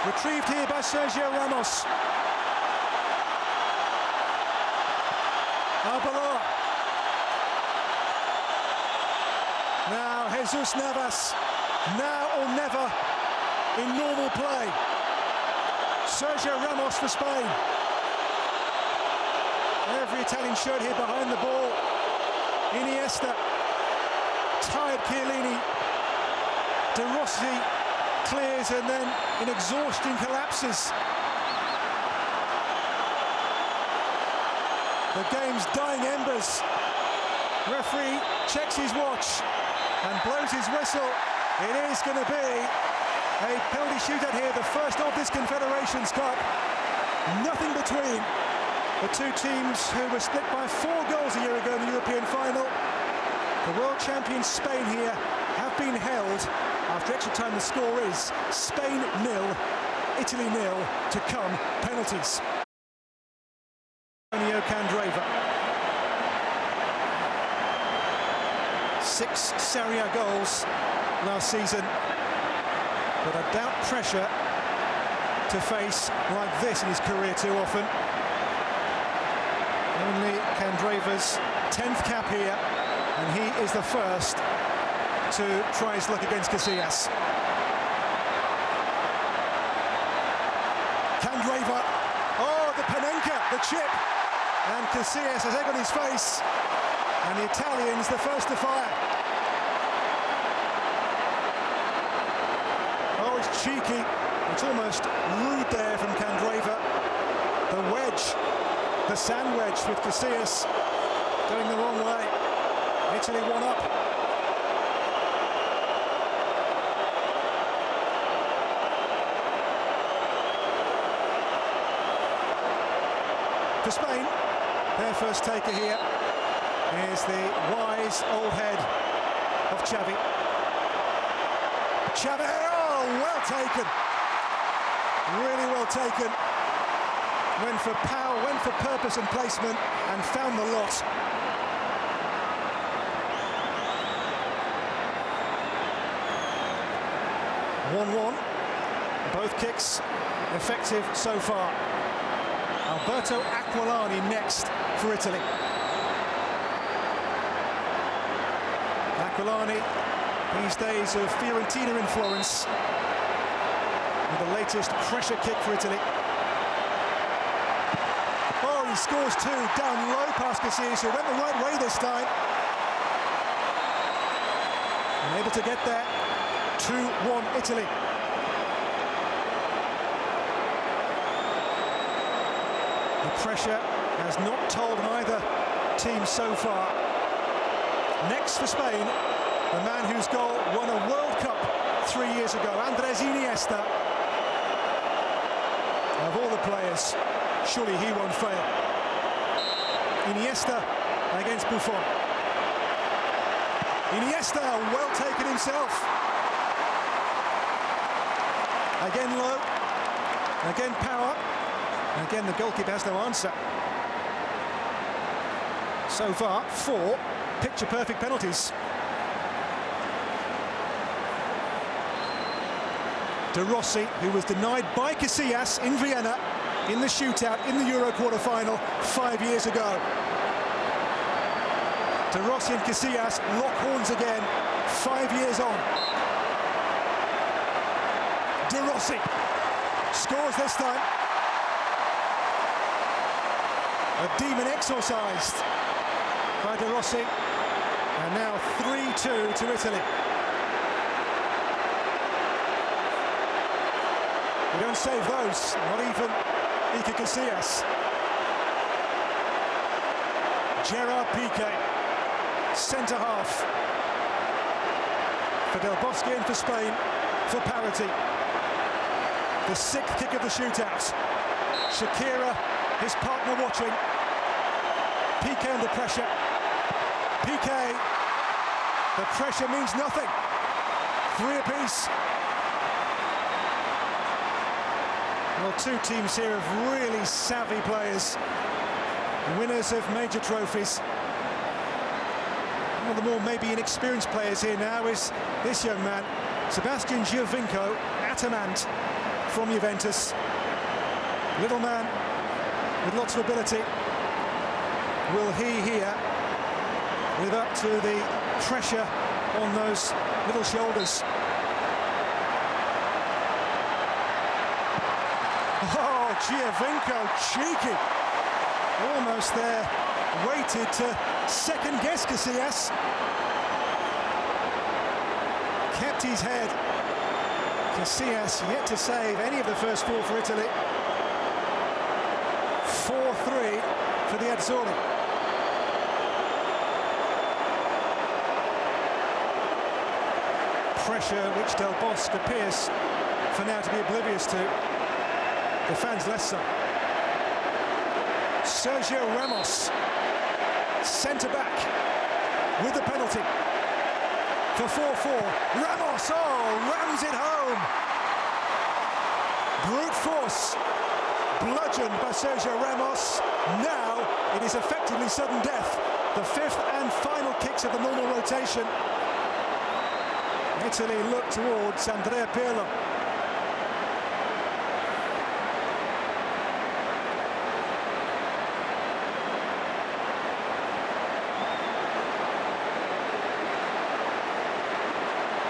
Retrieved here by Sergio Ramos. Arbeloa. Now Jesus Navas. Now or never in normal play. Sergio Ramos for Spain. Every Italian shirt here behind the ball. Iniesta. Tired Chiellini. De Rossi clears and then in exhaustion collapses. The game's dying embers. Referee checks his watch and blows his whistle. It is going to be a penalty shootout here, the first of this Confederations Cup. Nothing between the two teams who were split by 4 goals a year ago in the European final. The world champions Spain here have been held. After extra time the score is Spain 0, Italy 0 to come penalties. Antonio Candreva. 6 Serie A goals last season, but I doubt pressure to face like this in his career too often. Only Candreva's 10th cap here, and he is the first to try his luck against Casillas. Candreva, oh, the Panenka, the chip, and Casillas has egg on his face, and the Italians the first to fire. Oh, it's cheeky, it's almost rude there from Candreva. The wedge, the sand wedge with Casillas going the wrong way. Italy 1 up. For Spain, their first taker here is the wise old head of Xavi. Xavi, oh, well taken. Really well taken. Went for power, went for purpose and placement, and found the lot. (1-1). Both kicks effective so far. Alberto Aquilani next for Italy. Aquilani, these days of Fiorentina influence, with the latest pressure kick for Italy. Oh, he scores 2 down low past Casillas, who went the right way this time. And able to get there. 2-1 Italy. The pressure has not told either team so far. Next for Spain, the man whose goal won a World Cup 3 years ago, Andres Iniesta. Of all the players, surely he won't fail. Iniesta against Buffon. Iniesta, well taken himself. Again low, again power. And again, the goalkeeper has no answer. So far, 4 picture-perfect penalties. De Rossi, who was denied by Casillas in Vienna in the shootout in the Euro quarter-final 5 years ago. De Rossi and Casillas lock horns again, 5 years on. De Rossi scores this time. A demon exorcised by De Rossi, and now 3-2 to Italy. We don't save those, not even Iker Casillas. Gerard Piqué, centre half. For Del Bosque and for Spain, for parity. The sixth kick of the shootout. Shakira, his partner, watching. Piqué under pressure. Piqué. The pressure means nothing. 3 apiece. Well, two teams here of really savvy players, winners of major trophies. One of the more maybe inexperienced players here now is this young man, Sebastian Giovinco, Atamant from Juventus. Little man with lots of ability. Will he here live up to the pressure on those little shoulders? Oh, Giovinco, cheeky. Almost there, waited to second guess Casillas. Kept his head. Casillas yet to save any of the first 4 for Italy. 4-3 for the Azzurri. Pressure which Del Bosque appears for now to be oblivious to. The fans less so. Sergio Ramos, centre-back, with the penalty for 4-4. Ramos, rams it home. Brute force, bludgeoned by Sergio Ramos. Now it is effectively sudden death. The 5th and final kicks of the normal rotation. Italy look towards Andrea Pirlo.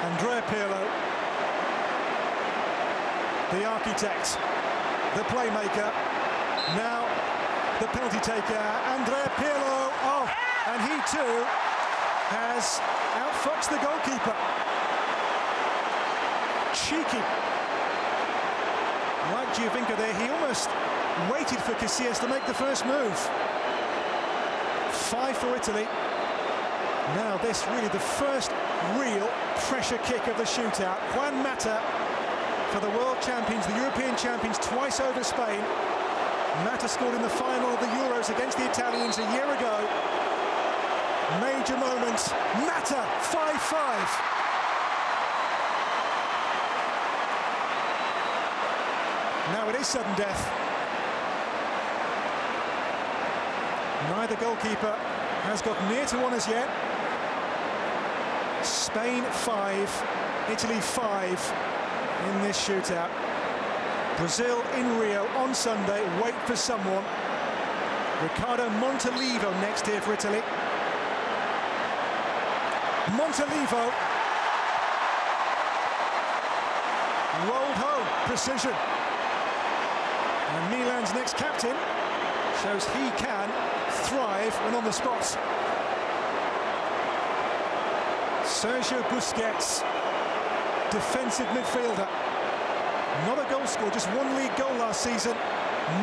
Andrea Pirlo, the architect, the playmaker, now the penalty taker, Andrea Pirlo, and he too has outfoxed the goalkeeper. Cheeky. Like Giovinco there, he almost waited for Casillas to make the first move. 5 for Italy. Now this really the first real pressure kick of the shootout. Juan Mata for the world champions, the European champions, twice over Spain. Mata scored in the final of the Euros against the Italians a year ago. Major moment. Mata, 5-5. Now it is sudden death. Neither goalkeeper has got near to one as yet. Spain 5, Italy 5 in this shootout. Brazil in Rio on Sunday, wait for someone. Ricardo Montolivo next here for Italy. Montolivo. Rolled home, precision. And Milan's next captain shows he can thrive when on the spot. Sergio Busquets, defensive midfielder. Not a goal scorer, just 1 league goal last season.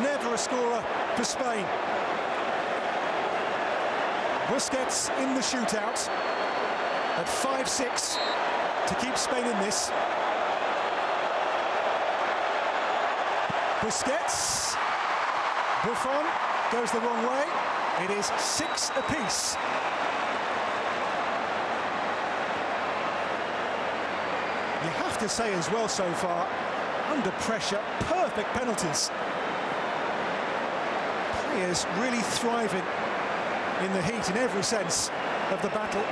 Never a scorer for Spain. Busquets in the shootout at 5-6 to keep Spain in this. Busquets. Buffon goes the wrong way. It is 6 apiece. You have to say as well so far, under pressure, perfect penalties. Players really thriving in the heat in every sense of the battle.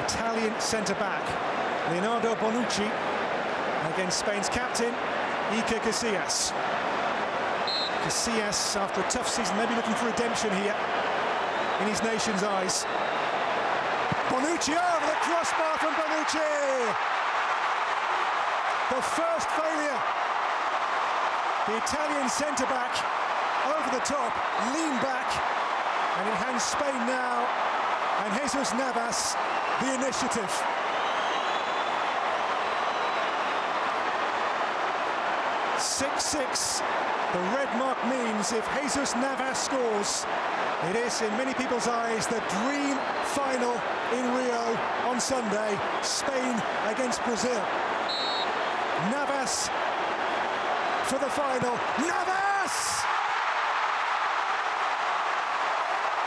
Italian centre-back, Leonardo Bonucci, against Spain's captain, Iker Casillas. Casillas, after a tough season, maybe looking for redemption here in his nation's eyes. Bonucci over the crossbar from Bonucci! The first failure. The Italian centre-back over the top, lean back, and it hands Spain now, and Jesus Navas the initiative. (6-6). The red mark means if Jesus Navas scores, it is in many people's eyes the dream final in Rio on Sunday, Spain against Brazil. Navas for the final. Navas!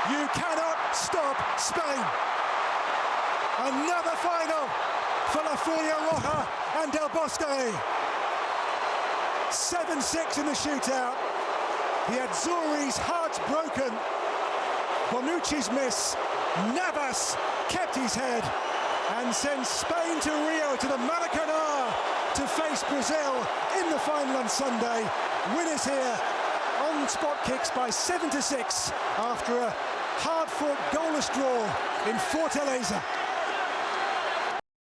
You cannot stop Spain. Another final for La Furia Roja and Del Bosque. 7-6 in the shootout. The Azzurri's hearts broken. Bonucci's miss. Navas kept his head and sends Spain to Rio, to the Maracanã, to face Brazil in the final on Sunday. Winners here on spot kicks by 7-6 after a hard-fought goalless draw in Fortaleza.